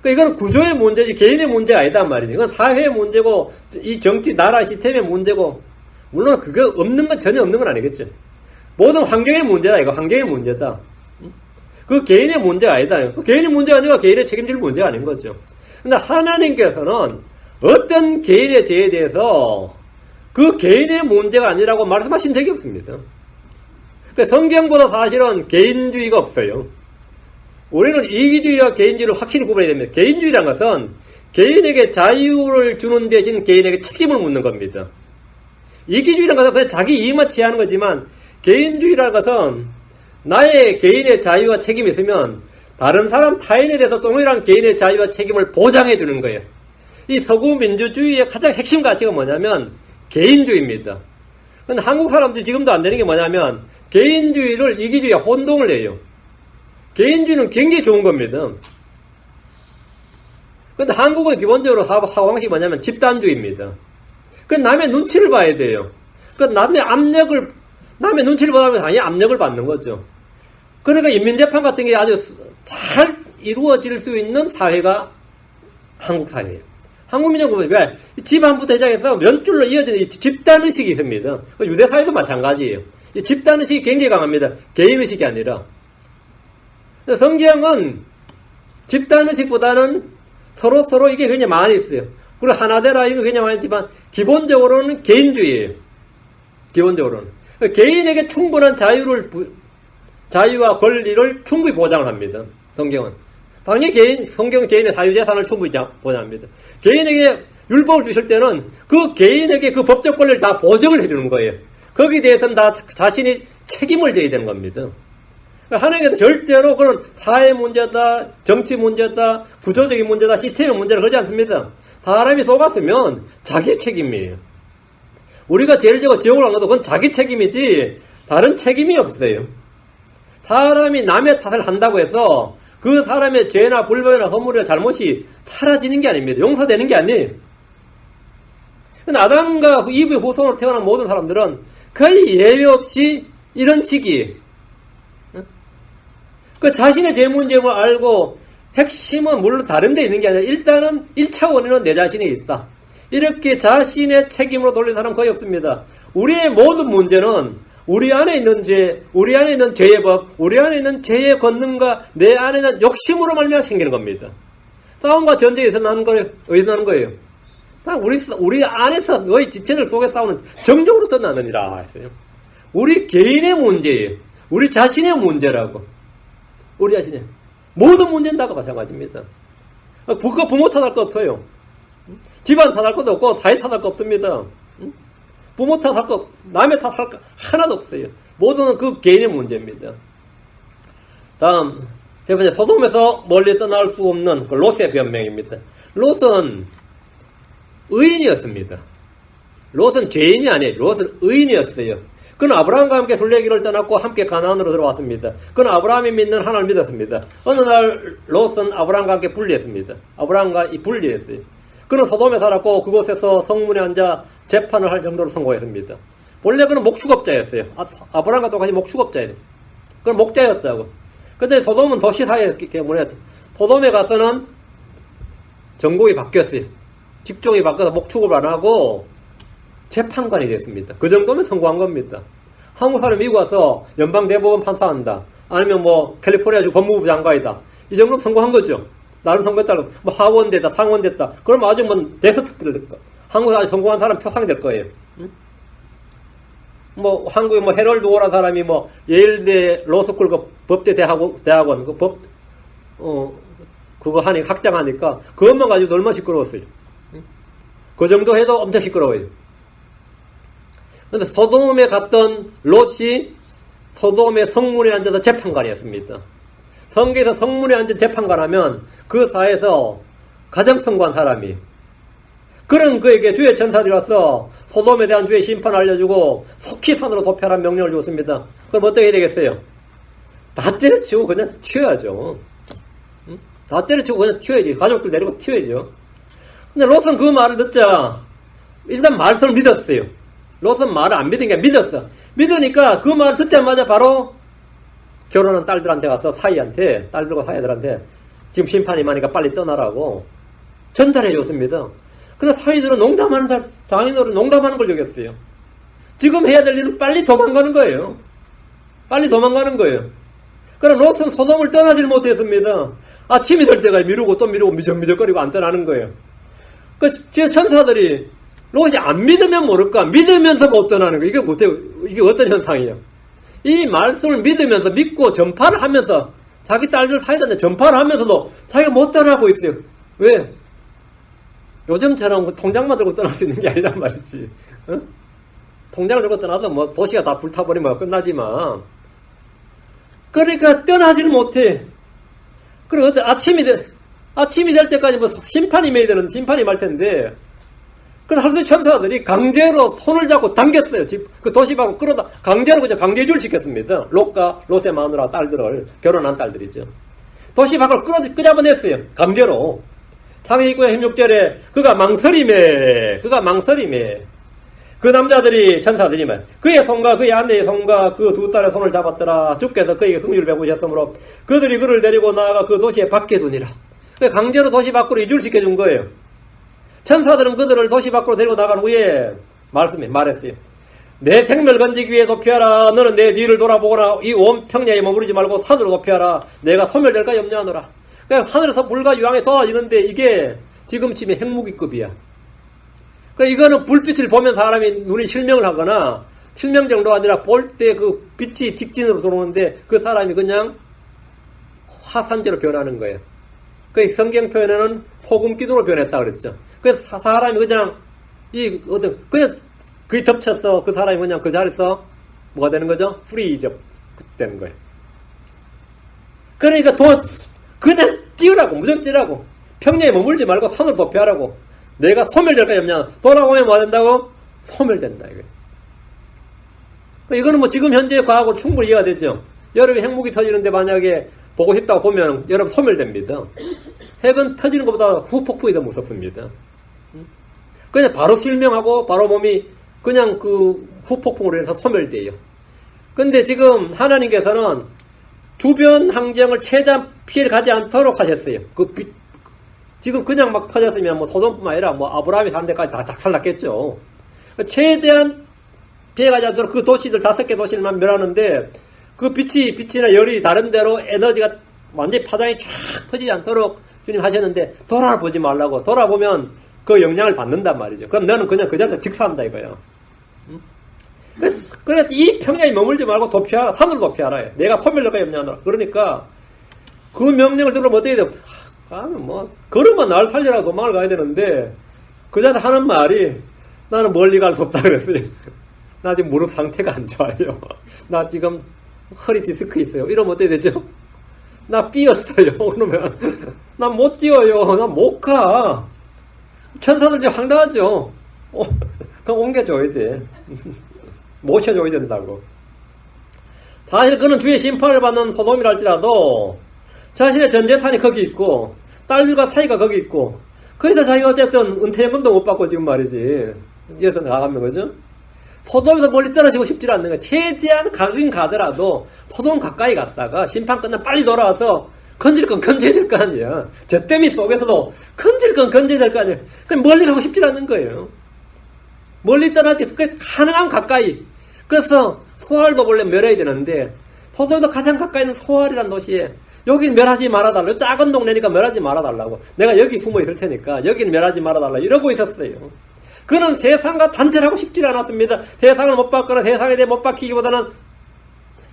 그러니까 이건 구조의 문제지 개인의 문제가 아니단 말이지. 이건 사회의 문제고 이 정치 나라 시스템의 문제고 물론 그게 없는 건 전혀 없는 건 아니겠죠. 모든 환경의 문제다. 이거 환경의 문제다. 그 개인의 문제가 아니다. 그 개인의 문제가 아니라 개인의 책임질 문제가 아닌 거죠. 근데 하나님께서는 어떤 개인의 죄에 대해서 그 개인의 문제가 아니라고 말씀하신 적이 없습니다. 성경보다 사실은 개인주의가 없어요. 우리는 이기주의와 개인주의를 확실히 구분해야 됩니다. 개인주의란 것은 개인에게 자유를 주는 대신 개인에게 책임을 묻는 겁니다. 이기주의란 것은 그냥 자기 이익만 취하는 거지만, 개인주의라는 것은 나의 개인의 자유와 책임이 있으면 다른 사람 타인에 대해서 동일한 개인의 자유와 책임을 보장해 주는 거예요. 이 서구 민주주의의 가장 핵심 가치가 뭐냐면 개인주의입니다. 근데 한국 사람들이 지금도 안 되는 게 뭐냐면 개인주의를 이기주의와 혼동을 해요. 개인주의는 굉장히 좋은 겁니다. 근데 한국은 기본적으로 사고방식이 뭐냐면 집단주의입니다. 그 남의 눈치를 봐야 돼요. 그 남의 눈치를 보다 보면 당연히 압력을 받는 거죠. 그러니까 인민재판 같은 게 아주 잘 이루어질 수 있는 사회가 한국 사회예요. 한국 민족은 왜 집안부터 시작해서 연줄로 이어지는 집단의식이 있습니다. 유대사회도 마찬가지예요. 이 집단의식이 굉장히 강합니다. 개인의식이 아니라. 성경은 집단의식보다는 서로 이게 굉장히 많이 있어요. 그리고 하나되라 이거 굉장히 많이 있지만 기본적으로는 개인주의예요. 기본적으로는. 개인에게 충분한 자유와 권리를 충분히 보장을 합니다. 성경은. 당연히 성경은 개인의 사유재산을 충분히 보장합니다. 개인에게 율법을 주실 때는 그 개인에게 그 법적 권리를 다 보증을 해주는 거예요. 거기에 대해서는 다 자신이 책임을 져야 되는 겁니다. 하나님께서 절대로 그런 사회 문제다, 정치 문제다, 구조적인 문제다, 시스템의 문제를 그러지 않습니다. 사람이 속았으면 자기 책임이에요. 우리가 죄를 지고 지옥을 간 것도 그건 자기 책임이지 다른 책임이 없어요. 사람이 남의 탓을 한다고 해서 그 사람의 죄나 불법이나 허물이나 잘못이 사라지는 게 아닙니다. 용서되는 게 아니에요. 근데 아담과 이브의 후손으로 태어난 모든 사람들은 거의 예외 없이 이런 시기에 그 자신의 죄 문제를 알고 핵심은 물론 다른 데 있는 게 아니라 일단은 1차 원인은 내 자신에 있다. 이렇게 자신의 책임으로 돌리는 사람은 거의 없습니다. 우리의 모든 문제는 우리 안에 있는 죄, 우리 안에 있는 죄의 법, 우리 안에 있는 죄의 권능과 내 안에 있는 욕심으로 말미암아 생기는 겁니다. 싸움과 전쟁에서 나는 거예요. 어디서 나는 거예요? 우리 안에서 너희 지체들 속에 싸우는 정적으로서 나느니라 했어요. 우리 개인의 문제예요. 우리 자신의 문제라고. 우리 자신의 모든 문제는 다 마찬가지입니다. 그거 부모 탓할 거 없어요. 집안 탓할 것도 없고 사회 탓할 거 없습니다. 부모 탓할 거, 남의 탓할 거 하나도 없어요. 모두는 그 개인의 문제입니다. 다음 세 번째, 소돔에서 멀리 떠날 수 없는 그 롯의 변명입니다. 롯은 의인이었습니다. 롯은 죄인이 아니에요. 롯은 의인이었어요. 그는 아브라함과 함께 순례길을 떠났고 함께 가나안으로 들어왔습니다. 그는 아브라함이 믿는 하나님을 믿었습니다. 어느 날 롯은 아브라함과 함께 분리했습니다. 아브라함과 분리했어요. 그는 소돔에 살았고 그곳에서 성문에 앉아 재판을 할 정도로 성공했습니다. 원래 그는 목축업자였어요. 아브라함과 똑같이 목축업자예요. 그는 목자였다고. 근데 소돔은 도시 사회였기 때문에 소돔에 가서는 정국이 바뀌었어요. 직종이 바뀌어서 목축업을 안 하고 재판관이 됐습니다. 그 정도면 성공한 겁니다. 한국 사람이 미국 와서 연방대법원 판사한다. 아니면 캘리포니아주 법무부 장관이다. 이 정도면 성공한 거죠. 나름 성공했다고. 하원 됐다, 상원 됐다. 그러면 아주 대서특필을 될 거. 한국에서 아주 성공한 사람 표상이 될 거예요. 응? 한국에 헤럴드 오라는 사람이 예일대 로스쿨 법대 대학원 그거 확장하니까 그것만 가지고 얼마나 시끄러웠어요. 응? 그 정도 해도 엄청 시끄러워요. 근데 소돔에 갔던 롯이 소돔의 성문에 앉아서 재판관이었습니다. 성경에서 성문에 앉은 재판관 하면 그 사회에서 가장 성공한 사람이. 그런 그에게 주의 천사들이 와서 소돔에 대한 주의 심판을 알려주고 속히 산으로 도피하라는 명령을 줬습니다. 그럼 어떻게 해야 되겠어요? 다 때려치우고 그냥 튀어야죠. 응? 다 때려치우고 그냥 튀어야지. 가족들 내리고 튀어야죠. 근데 롯은 그 말을 듣자 일단 말씀을 믿었어요. 롯은 말을 안 믿은 게 믿었어. 믿으니까 그 말을 듣자마자 바로 결혼한 딸들한테 가서 딸들과 사이들한테 지금 심판이 많으니까 빨리 떠나라고 전달해 줬습니다. 근데 사이들은 장인어른 농담하는 걸 여겼어요. 지금 해야 될 일은 빨리 도망가는 거예요. 빨리 도망가는 거예요. 그럼 롯은 소돔을 떠나질 못했습니다. 아침이 될 때까지 미루고 또 미루고 미적미적거리고 안 떠나는 거예요. 그 천사들이 롯이 안 믿으면 모를까? 믿으면서 못 떠나는 거예요. 이게 어떤 현상이에요? 이 말씀을 믿으면서 믿고 전파를 하면서 자기 딸들 사이다 전파를 하면서도 자기가 못 떠나고 있어요. 왜? 요즘처럼 통장만 들고 떠날 수 있는 게 아니란 말이지. 어? 통장을 들고 떠나도 뭐 도시가 다 불타버리면 끝나지만. 그러니까 떠나지를 못해. 그리고 아침이 될 때까지 뭐 심판이 말 텐데. 그래서 하루도 천사들이 강제로 손을 잡고 당겼어요. 그 도시 밖으로 끌어다 강제로 그냥 강제줄 시켰습니다. 롯의 마누라 딸들을, 결혼한 딸들이죠. 도시 밖으로 끌어잡아냈어요. 강제로. 창세기구의 16절에 그가 망설임에 그 남자들이 천사들이 말 그의 손과 그의 아내의 손과 그 두 딸의 손을 잡았더라. 주께서 그에게 긍휼을 베푸셨으므로 그들이 그를 데리고 나아가 그 도시에 밖에 두니라. 강제로 도시 밖으로 이주시켜준 거예요. 천사들은 그들을 도시 밖으로 데리고 나간 후에 말했어요. 내 생명을 건지기 위해 도피하라. 너는 내 뒤를 돌아보거나 이 온 평야에 머무르지 말고 산으로 도피하라. 내가 소멸될까 염려하노라. 그러니까 하늘에서 불과 유황이 쏟아지는데 이게 지금쯤의 핵무기급이야. 그러니까 이거는 불빛을 보면 사람이 눈이 실명을 하거나 실명 정도가 아니라 볼 때 그 빛이 직진으로 들어오는데 그 사람이 그냥 화산재로 변하는 거예요. 그 성경 표현에는 소금 기둥으로 변했다 그랬죠. 그래서 사람이 그냥 그냥 그게 덮쳐서 그 사람이 그냥 그 자리에서 뭐가 되는 거죠? 프리즈 되는 거예요. 그러니까 그냥 뛰으라고, 무조건 뛰라고. 평야에 머물지 말고 산으로 도피하라고. 내가 소멸될까 염려. 돌아오면 뭐가 된다고? 소멸된다, 이거예요. 이거는 뭐 지금 현재 과학으로 충분히 이해가 되죠. 여름에 핵무기 터지는데 만약에 보고 싶다고 보면 여러분 소멸됩니다. 핵은 터지는 것보다 후폭풍이 더 무섭습니다. 그냥 바로 실명하고 바로 몸이 그냥 그 후폭풍으로 해서 소멸돼요. 근데 지금 하나님께서는 주변 환경을 최대한 피해를 가지 않도록 하셨어요. 지금 그냥 막 터졌으면 뭐 소돔뿐만 아니라 뭐 아브라함이 산 데까지 다 작살났겠죠. 최대한 피해가지 않도록 그 도시들 5개 도시를만 멸하는데 그 빛이나 열이 다른 데로 에너지가 완전히 파장이 쫙 퍼지지 않도록 주님 하셨는데 돌아보지 말라고. 돌아보면 그 영향을 받는단 말이죠. 그럼 너는 그냥 그 자리에서 직사한다 이거예요. 그래서 이 평야에 머물지 말고 도피하라. 산으로 도피하라. 내가 소멸될까 염려하노라. 그러니까 그 명령을 들으면 어떻게 돼요? 뭐 걸으면 날 살리라고 도망을 가야 되는데 그 자리에 하는 말이 나는 멀리 갈 수 없다 그랬어요. 나 지금 무릎 상태가 안 좋아요. 나 지금 허리 디스크 있어요. 이러면 어떻게 되죠? 나 삐었어요. 그러면 나 못 뛰어요. 나 못 가. 천사들 이제 황당하죠. 그럼 옮겨줘야 돼. 모셔줘야 된다고. 사실 그는 주의 심판을 받는 소돔이랄지라도 자신의 전 재산이 거기 있고 딸들과 사이가 거기 있고 그래서 자기가 어쨌든 은퇴연금도 못 받고 지금 말이지. 이어서 나가면 그죠? 소돔에서 멀리 떨어지고 싶지 않는 거야. 최대한 가긴 가더라도 소돔 가까이 갔다가 심판 끝나면 빨리 돌아와서 건질 건 건져야 될 거 아니야. 저 댐이 속에서도 건질 건 건져야 될 거 아니야. 그냥 멀리 가고 싶지 않는 거예요. 멀리 떠나지 가능한 가까이. 그래서 소알도 원래 멸해야 되는데 소돔도 가장 가까이 있는 소알이라는 도시에 여긴 멸하지 말아달라고. 작은 동네니까 멸하지 말아달라고. 내가 여기 숨어 있을 테니까 여긴 멸하지 말아달라고 이러고 있었어요. 그는 세상과 단절하고 싶지 않았습니다. 세상을 못 받거나 세상에 대해 못 받기보다는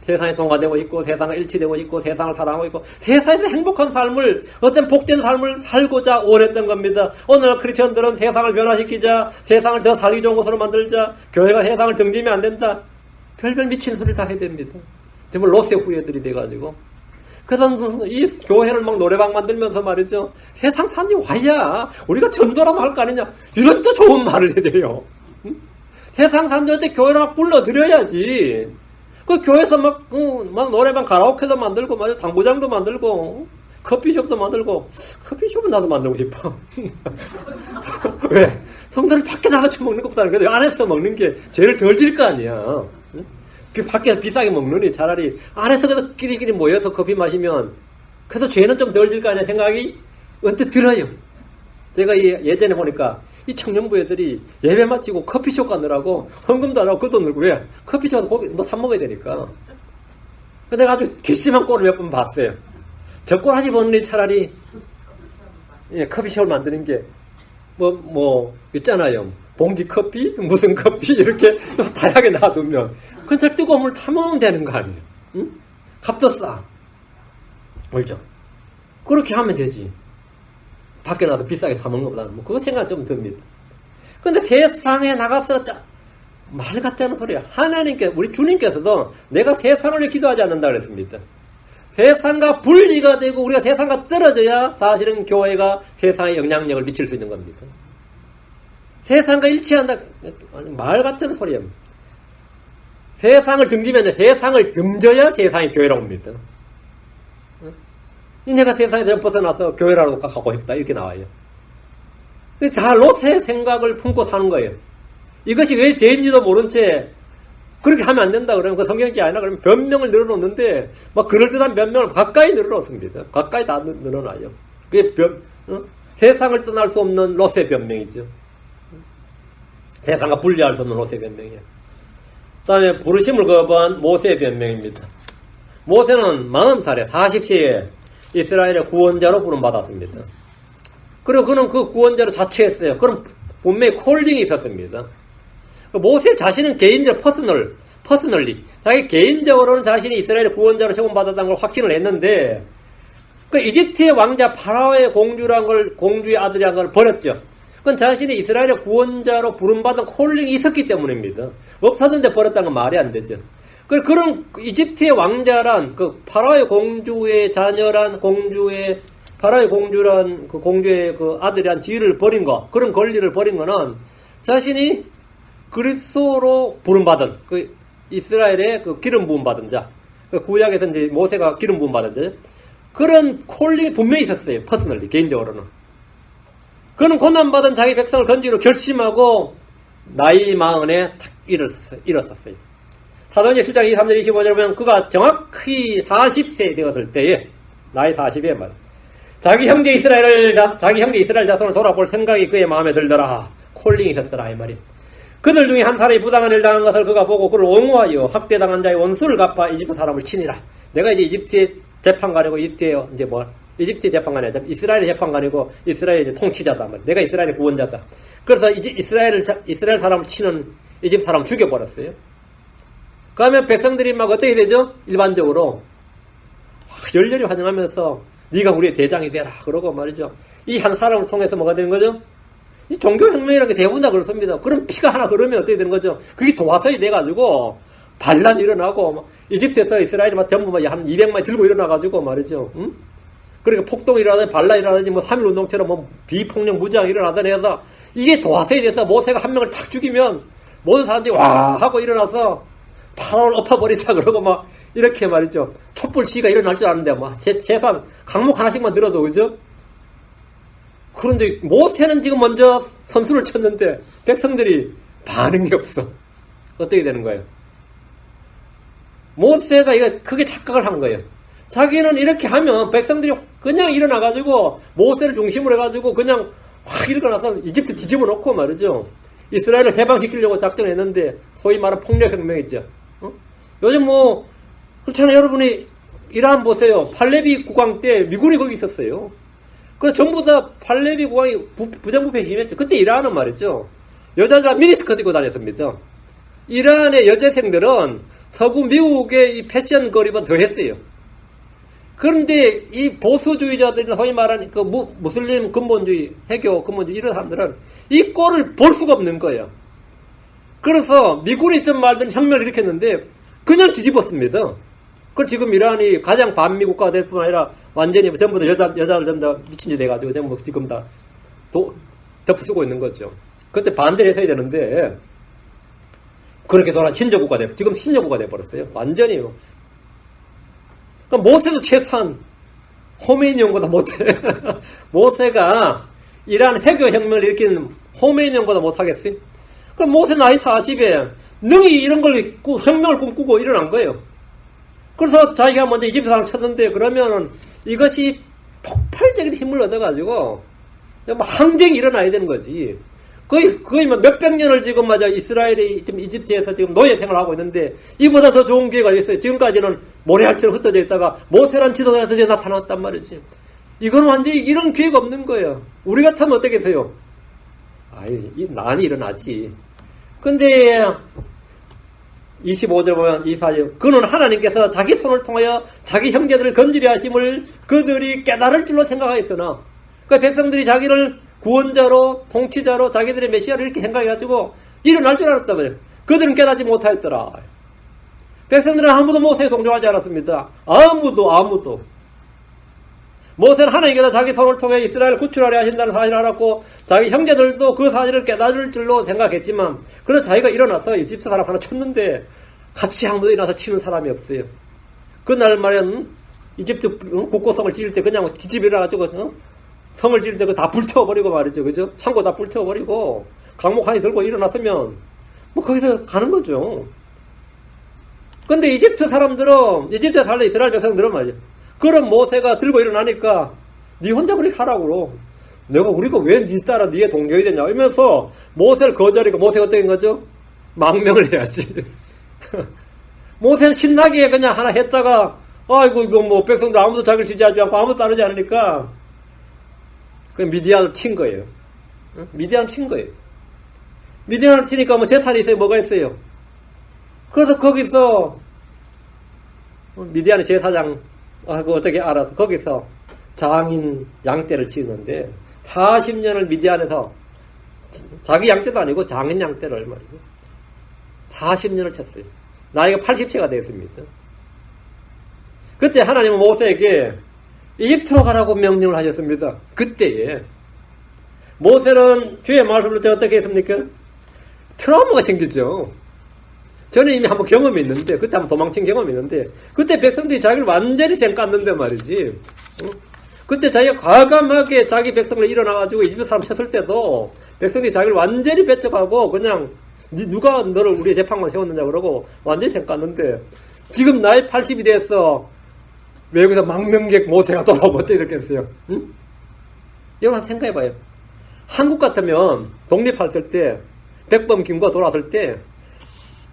세상에 동화되고 있고 세상을 일치되고 있고 세상을 사랑하고 있고 세상에서 행복한 삶을 어떤 복된 삶을 살고자 원했던 겁니다. 오늘 크리스천들은 세상을 변화시키자 세상을 더 살기 좋은 곳으로 만들자 교회가 세상을 등지면 안 된다. 별별 미친 소리를 다 해야 됩니다. 정말 로세 후예들이 돼가지고 그래서 이 교회를 막 노래방 만들면서 말이죠. 세상 산지 와야 우리가 전도라도 할 거 아니냐. 이런 또 좋은 말을 해야 돼요. 응? 세상 산지한테 교회를 막 불러드려야지. 그 교회에서 막 노래방 가라오케도 만들고 말이죠. 당구장도 만들고 커피숍도 만들고 커피숍은 나도 만들고 싶어. 왜? 성도를 밖에 나가서 먹는 것보다는 그래도 안에서 먹는 게 죄를 덜 질 거 아니야. 응? 밖에서 비싸게 먹느니 차라리 안에서 그래서 끼리끼리 모여서 커피 마시면 그래서 죄는 좀 덜 질 거 아니야 생각이 언뜻 들어요. 제가 예전에 보니까 이 청년부 애들이 예배 마치고 커피숍 가느라고 헌금도 안 하고 그 돈을 왜? 커피숍 가서 고기 뭐 사 먹어야 되니까. 내가 아주 괘씸한 꼴을 몇 번 봤어요. 저 꼴 하지 못느니 차라리 커피숍을 만드는 게 있잖아요. 봉지 커피? 무슨 커피? 이렇게 다양하게 놔두면 그냥 뜨거운 물 타먹으면 되는 거 아니에요. 응? 값도 싸. 그렇죠. 그렇게 하면 되지. 밖에 나서 비싸게 사먹는 것보다는 뭐 그거 생각 좀 듭니다. 근데 세상에 나가서 말 같지 않은 소리야. 하나님께, 우리 주님께서도 내가 세상을 위해 기도하지 않는다 그랬습니다. 세상과 분리가 되고 우리가 세상과 떨어져야 사실은 교회가 세상에 영향력을 미칠 수 있는 겁니다. 세상과 일치한다, 말 같지 않은 소리야. 세상을 등지면 세상을 등져야 세상이 교회라고 옵니다. 내가 세상에서 벗어나서 교회라도 가고 싶다 이렇게 나와요. 다 롯의 생각을 품고 사는 거예요. 이것이 왜 죄인지도 모른 채 그렇게 하면 안 된다 그러면 그 성경이 아니라 그러면 변명을 늘어놓는데 막 그럴듯한 변명을 가까이 늘어놓습니다. 가까이 다 늘어놔요. 그게 세상을 떠날 수 없는 롯의 변명이죠. 세상과 분리할 수 없는 롯의 변명이에요. 그 다음에 부르심을 거부한 모세의 변명입니다. 모세는 40살에 40세에 이스라엘의 구원자로 부름받았습니다. 그리고 그는 그 구원자로 자처했어요. 그럼 분명히 콜링이 있었습니다. 모세 자신은 개인적 퍼스널리 자기 개인적으로는 자신이 이스라엘의 구원자로 세움받았다는 걸 확신을 했는데 그 이집트의 왕자 파라오의 공주의 아들이란 걸 버렸죠. 그건 자신이 이스라엘의 구원자로 부름받은 콜링이 있었기 때문입니다. 없었는데 버렸다는 건 말이 안 되죠. 그런 이집트의 왕자란 그 파라오의 공주의 자녀란 파라오의 공주란 그 공주의 그 아들이란 지위를 버린 거, 그런 권리를 버린 거는 자신이 그리스도로 부름받은 그 이스라엘의 그 기름 부음 받은 자, 그 구약에서 이제 모세가 기름 부음 받은 자, 그런 콜링이 분명히 있었어요. 퍼스널리 개인적으로는. 그는 고난받은 자기 백성을 건지기로 결심하고 나이 40에 탁 일었었어요. 사도행전 7장 23절 25절 보면 그가 정확히 40세 되었을 때에 나이 40에 말 자기 형제 이스라엘 자손을 돌아볼 생각이 그의 마음에 들더라. 콜링이 있었더라 이 말이. 그들 중에 한 사람이 부당한 일 당한 것을 그가 보고 그를 옹호하여 학대당한 자의 원수를 갚아 이집트 사람을 치니라. 내가 이제 이집트의 재판관이고 이집트의 재판관이 아니라 이스라엘의 재판관이고 이스라엘의 이제 통치자다 말이야. 내가 이스라엘의 구원자다. 그래서 이제 이스라엘 사람을 치는 이집트 사람을 죽여버렸어요. 그러면 백성들이 막 어떻게 되죠? 일반적으로 열렬히 환영하면서 네가 우리의 대장이 되라 그러고 말이죠. 이 한 사람을 통해서 뭐가 되는 거죠? 이 종교혁명이라는 게 대부분 다 그렇습니다. 그럼 피가 하나 흐르면 어떻게 되는 거죠? 그게 도화선이 돼가지고 반란이 일어나고 이집트에서 이스라엘이 전부 한 200만이 들고 일어나가지고 말이죠. 응? 그러니까 폭동이라든지 반란이라든지 3.1 운동처럼 비폭력 무장 일어나던 해서 이게 도화선이 돼서 모세가 한 명을 탁 죽이면 모든 사람들이 와 하고 일어나서 파라오를 엎어버리자 그러고 막 이렇게 말이죠. 촛불 시위가 일어날 줄 아는데 최소한 강목 하나씩만 들어도 그죠? 그런데 모세는 지금 먼저 선수를 쳤는데 백성들이 반응이 없어. 어떻게 되는 거예요? 모세가 이거 크게 착각을 한 거예요. 자기는 이렇게 하면 백성들이 그냥 일어나가지고 모세를 중심으로 해가지고 그냥 확 일어나서 이집트 뒤집어 놓고 말이죠. 이스라엘을 해방시키려고 작정했는데 소위 말하는 폭력혁명이죠. 요즘 그렇잖아요. 여러분이 이란 보세요. 팔레비 국왕 때 미군이 거기 있었어요. 그래서 전부 다 팔레비 국왕이 부정부패에 힘했죠. 그때 이란은 말이죠. 여자들 미니스커트 입고 다녔습니다. 이란의 여대생들은 서구 미국의 이 패션 거리보다 더 했어요. 그런데 이 보수주의자들이 소위 말하는 그 무슬림 근본주의, 해교 근본주의 이런 사람들은 이 꼴을 볼 수가 없는 거예요. 그래서 미군이 있든 말든 혁명을 일으켰는데 그냥 뒤집었습니다. 그 지금 이란이 가장 반미 국가가 될 뿐 아니라 완전히 전부 다 여자들 전부 다 미친 짓 돼가지고 지금 다 덮어 쓰고 있는 거죠. 그때 반대를 했어야 되는데 그렇게 신조국가 지금 신조국가 돼버렸어요. 완전히. 그럼 모세도 최소한 호메이니 형보다 못해. 모세가 이란 해교 혁명을 일으키는 호메이니 형보다 못하겠어요? 그럼 모세 나이 40에 능히 이런 걸 혁명을 꿈꾸고 일어난 거예요. 그래서 자기가 먼저 이집트 사람을 쳤는데 그러면은 이것이 폭발적인 힘을 얻어가지고 항쟁이 일어나야 되는 거지. 거의 몇백 년을 지금 이스라엘이 지금 이집트에서 지금 노예 생활을 하고 있는데 이보다 더 좋은 기회가 있어요. 지금까지는 모래알처럼 흩어져 있다가 모세란 지도자에서 이제 나타났단 말이지. 이건 완전히 이런 기회가 없는 거예요. 우리 같으면 어떻겠어요? 난이 일어나지. 근데 25절 보면 24절 그는 하나님께서 자기 손을 통하여 자기 형제들을 건지려 하심을 그들이 깨달을 줄로 생각하였으나 그 백성들이 자기를 구원자로 통치자로 자기들의 메시아를 이렇게 생각해가지고 일어날 줄 알았단 말이에요. 그들은 깨닫지 못하였더라. 백성들은 아무도 모세에 동조하지 않았습니다. 아무도. 모세는 하나님께서 자기 손을 통해 이스라엘을 구출하려 하신다는 사실을 알았고 자기 형제들도 그 사실을 깨달을 줄로 생각했지만 그래서 자기가 일어나서 이집트 사람 하나 쳤는데 같이 아무도 일어나서 치는 사람이 없어요. 그날 말은 이집트 국고성을 지을 때 그냥 기집애 일어나가지고 성을 지을 때 다 불태워버리고 말이죠. 그죠? 창고 다 불태워버리고 강목 하나 들고 일어났으면 뭐 거기서 가는 거죠. 근데 이집트에 살던 이스라엘 백성들은 말이죠. 그런 모세가 들고 일어나니까 네 혼자 그렇게 하라고 우리가 왜 네 따라 네에 동조해야 되냐 이러면서 모세를 거절하니까 모세가 어떻게 된 거죠? 망명을 해야지. 모세는 신나게 그냥 하나 했다가 아이고 이거 뭐 백성들 아무도 자기를 지지하지 않고 아무도 따르지 않으니까 그 미디안을 친 거예요. 미디안을 친 거예요. 미디안을 치니까 뭐 재산이 있어요? 뭐가 있어요? 그래서 거기서 미디안의 제사장 그거 어떻게 알아서 거기서 장인 양떼를 치는데 40년을 미디안에서 자기 양떼도 아니고 장인 양떼를 말이죠. 40년을 쳤어요. 나이가 80세가 되었습니다. 그때 하나님은 모세에게 이집트로 가라고 명령을 하셨습니다. 그때에 모세는 주의 말씀을 어떻게 했습니까? 트라우마가 생기죠. 저는 이미 한번 경험이 있는데 그때 한번 도망친 경험이 있는데 그때 백성들이 자기를 완전히 쌩깠는데 말이지. 그때 자기가 과감하게 자기 백성을 일어나가지고 이집트 사람 쳤을 때도 백성들이 자기를 완전히 배척하고 그냥 누가 너를 우리의 재판관 세웠느냐 그러고 완전히 쌩깠는데 지금 나이 80이 됐어. 외국에서 망명객 모세가 돌아오면 어떻게 됐겠어요? 응? 여러분 생각해봐요. 한국 같으면 독립했을 때 백범 김구가 돌아왔을 때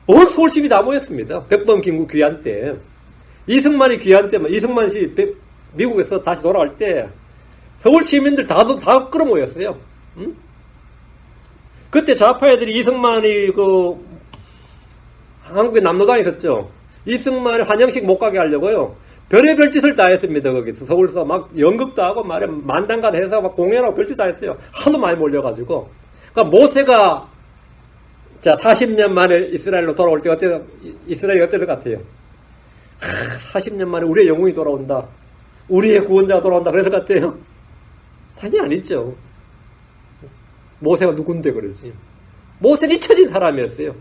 온 서울시민이 다 모였습니다. 백범 김구 귀환 때. 이승만이 귀환 때, 이승만 씨 미국에서 다시 돌아올 때 서울 시민들 다 끌어모였어요. 응? 그때 좌파 애들이 이승만이 한국에 남로당에 있었죠. 이승만을 환영식 못 가게 하려고요. 별의별 짓을 다 했습니다. 거기서 서울서 막 연극도 하고 만단간 해서 막 공연하고 별짓 다 했어요. 하도 많이 몰려가지고. 그러니까 모세가 40년 만에 이스라엘로 돌아올 때 이스라엘이 어땠을 것 같아요? 40년 만에 우리의 영웅이 돌아온다. 우리의 구원자가 돌아온다. 그랬을 것 같아요? 당연히 아니죠. 모세가 누군데 그러지. 모세는 잊혀진 사람이었어요.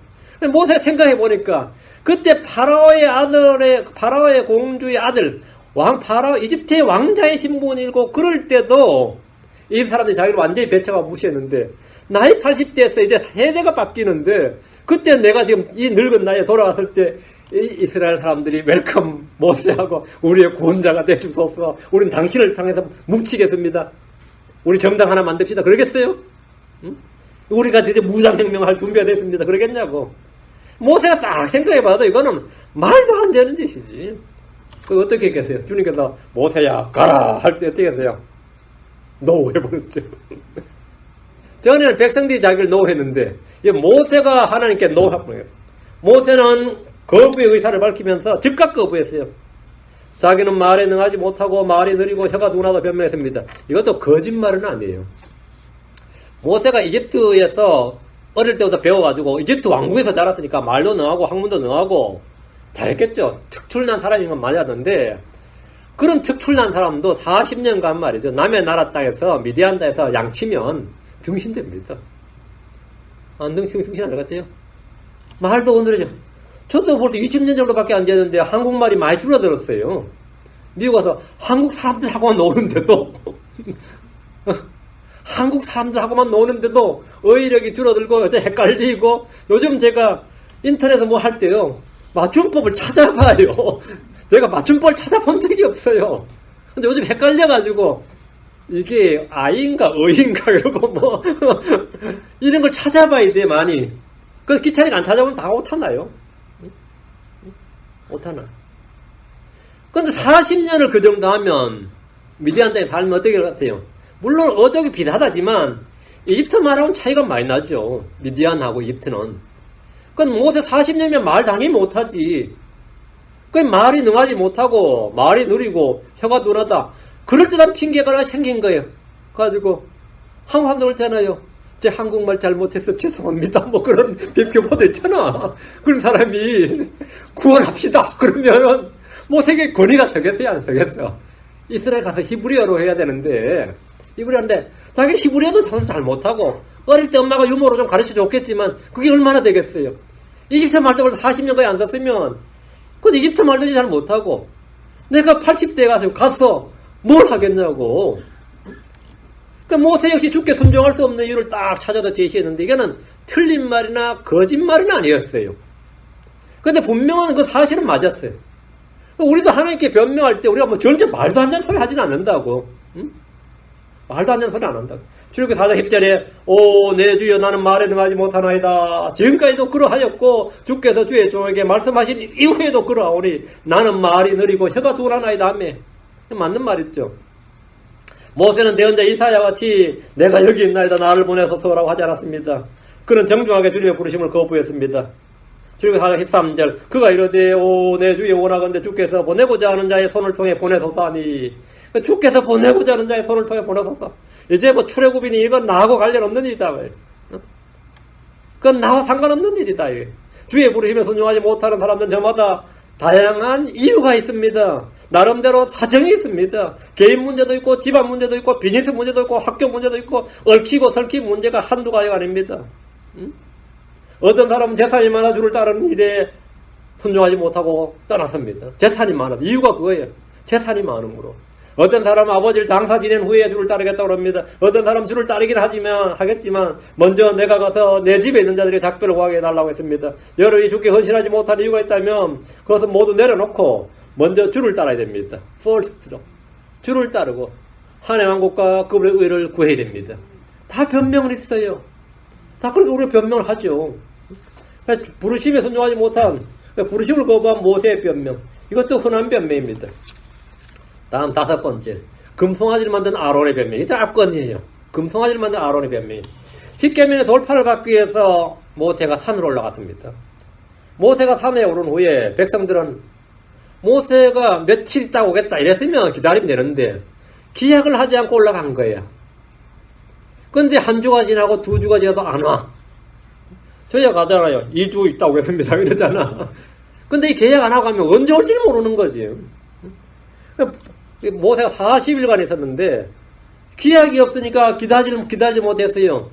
모세가 생각해보니까 그때 파라오의 공주의 아들 파라오 이집트의 왕자의 신분이고 그럴 때도 이 사람들이 자기를 완전히 배척하고 무시했는데 나이 80대에서 이제 세대가 바뀌는데 그때 내가 지금 이 늙은 나이에 돌아왔을 때 이스라엘 사람들이 웰컴 모세하고 우리의 구원자가 되주소서 우리는 당신을 통해서 뭉치겠습니다. 우리 정당 하나 만듭시다. 그러겠어요? 응? 우리가 이제 무장혁명할 준비가 됐습니다. 그러겠냐고. 모세가 딱 생각해봐도 이거는 말도 안 되는 짓이지. 그 어떻게 했겠어요? 주님께서 모세야 가라 할 때 어떻게 했어요? 노해버렸죠. 전에는 백성들이 자기를 노했는데 모세가 하나님께 노한 거예요. 모세는 거부의 의사를 밝히면서 즉각 거부했어요. 자기는 말에 능하지 못하고 말이 느리고 혀가 둔하다 변명했습니다. 이것도 거짓말은 아니에요. 모세가 이집트에서 어릴 때부터 배워가지고 이집트 왕국에서 자랐으니까 말도 능하고 학문도 능하고 잘했겠죠. 특출난 사람인 건 맞았는데 그런 특출난 사람도 40년간 말이죠. 남의 나라 땅에서 미디안 땅에서 양치면 등신됩니다. 안 등신할 것 같아요. 말도 건드리죠. 저도 벌써 20년 정도밖에 안 되는데 한국말이 많이 줄어들었어요. 미국 와서 한국 사람들하고만 노는데도 한국 사람들하고만 노는데도 어휘력이 줄어들고 헷갈리고 요즘 제가 인터넷에서 뭐 할 때요. 맞춤법을 찾아봐요. 제가 맞춤법을 찾아본 적이 없어요. 근데 요즘 헷갈려가지고 이게 아인가 어인가 이러고 뭐 이런 걸 찾아봐야 돼 많이. 그래서 귀찮으니까 안 찾아보면 다 못하나요? 못하나. 근데 40년을 그 정도 하면 미디안 땅에 살면 어떻게 될 것 같아요? 물론 어족이 비슷하다지만 이집트 말하고는 차이가 많이 나죠. 미디안하고 이집트는. 그건 모세 40년이면 말 당연히 못하지. 그 말이 능하지 못하고 말이 느리고 혀가 둔하다. 그럴듯한 핑계가 하나 생긴 거예요. 가지고 한국 사람들 그렇잖아요. 제 한국말 잘못해서 죄송합니다. 뭐 그런 비표보도 있잖아. 그런 사람이 구원합시다. 그러면은 모세에게 권위가 서겠어요? 안 서겠어? 이스라엘 가서 히브리어로 해야 되는데 히브리어인데 자기 히브리어도 잘 못하고 어릴 때 엄마가 유머로 좀 가르쳐 줬겠지만 그게 얼마나 되겠어요? 이집트 말도 벌써 40년 거의 안 썼으면 그 이집트 말도 잘 못하고 내가 80대에 가서 뭘 하겠냐고. 그 모세 역시 주께 순종할 수 없는 이유를 딱 찾아서 제시했는데 이거는 틀린 말이나 거짓말은 아니었어요. 근데 분명한 그 사실은 맞았어요. 우리도 하나님께 변명할 때 우리가 뭐 전체 말도 안 되는 소리 하진 않는다고. 응? 말도 안 되는 소리 안 한다고. 출애굽기 4장 10절에 오 내 주여 나는 말에 능하지 못하나이다. 지금까지도 그러하였고 주께서 주의 종에게 말씀하신 이후에도 그러하오니 나는 말이 느리고 혀가 둔하나이다 하며. 맞는 말이죠. 모세는 대언자 이사야와 같이 내가 여기 있나이다 나를 보내소서라고 하지 않았습니다. 그는 정중하게 주님의 부르심을 거부했습니다. 출애굽기 4장 13절 그가 이르되 오 내 주여 원하건대 주께서 보내고자 하는 자의 손을 통해 보내소서 하니 주께서 보내고자 하는 자의 손을 통해 보내소서. 이제 뭐 출애굽이니 이건 나하고 관련 없는 일이다. 그건 나와 상관없는 일이다. 주의 부르심에 순종하지 못하는 사람들은 저마다 다양한 이유가 있습니다. 나름대로 사정이 있습니다. 개인 문제도 있고 집안 문제도 있고 비즈니스 문제도 있고 학교 문제도 있고 얽히고 설킨 문제가 한두 가지가 아닙니다. 어떤 사람은 재산이 많아 주를 따르는 일에 순종하지 못하고 떠났습니다. 재산이 많아서 이유가 그거예요. 재산이 많음으로. 어떤 사람은 아버지를 장사 지낸 후에 주를 따르겠다고 합니다. 어떤 사람은 주를 따르긴 하겠지만 먼저 내가 가서 내 집에 있는 자들이 작별을 구하게 해달라고 했습니다. 여러분이 주께 헌신하지 못한 이유가 있다면 그것은 모두 내려놓고 먼저 주를 따라야 됩니다. first로 주를 따르고 하나님 왕국과 그분의 의를 구해야 됩니다. 다 변명을 있어요. 다 그렇게 우리가 변명을 하죠. 부르심에 순종하지 못한 부르심을 거부한 모세의 변명, 이것도 흔한 변명입니다. 다음 5번째, 금송아지를 만든 아론의 변명. 이게 압권이에요. 금송아지를 만든 아론의 변명. 10계명의 돌파를 받기 위해서 모세가 산으로 올라갔습니다. 모세가 산에 오른 후에 백성들은 모세가 며칠 있다 오겠다 이랬으면 기다리면 되는데 기약을 하지 않고 올라간 거예요. 근데 한 주가 지나고 2주가 지나도 안 와. 저희가 가잖아요. 2주 있다 오겠습니다. 이러잖아. 근데 이 계약 안 하고 가면 언제 올지를 모르는 거지. 모세가 40일간 있었는데 기약이 없으니까 기다리지 못했어요.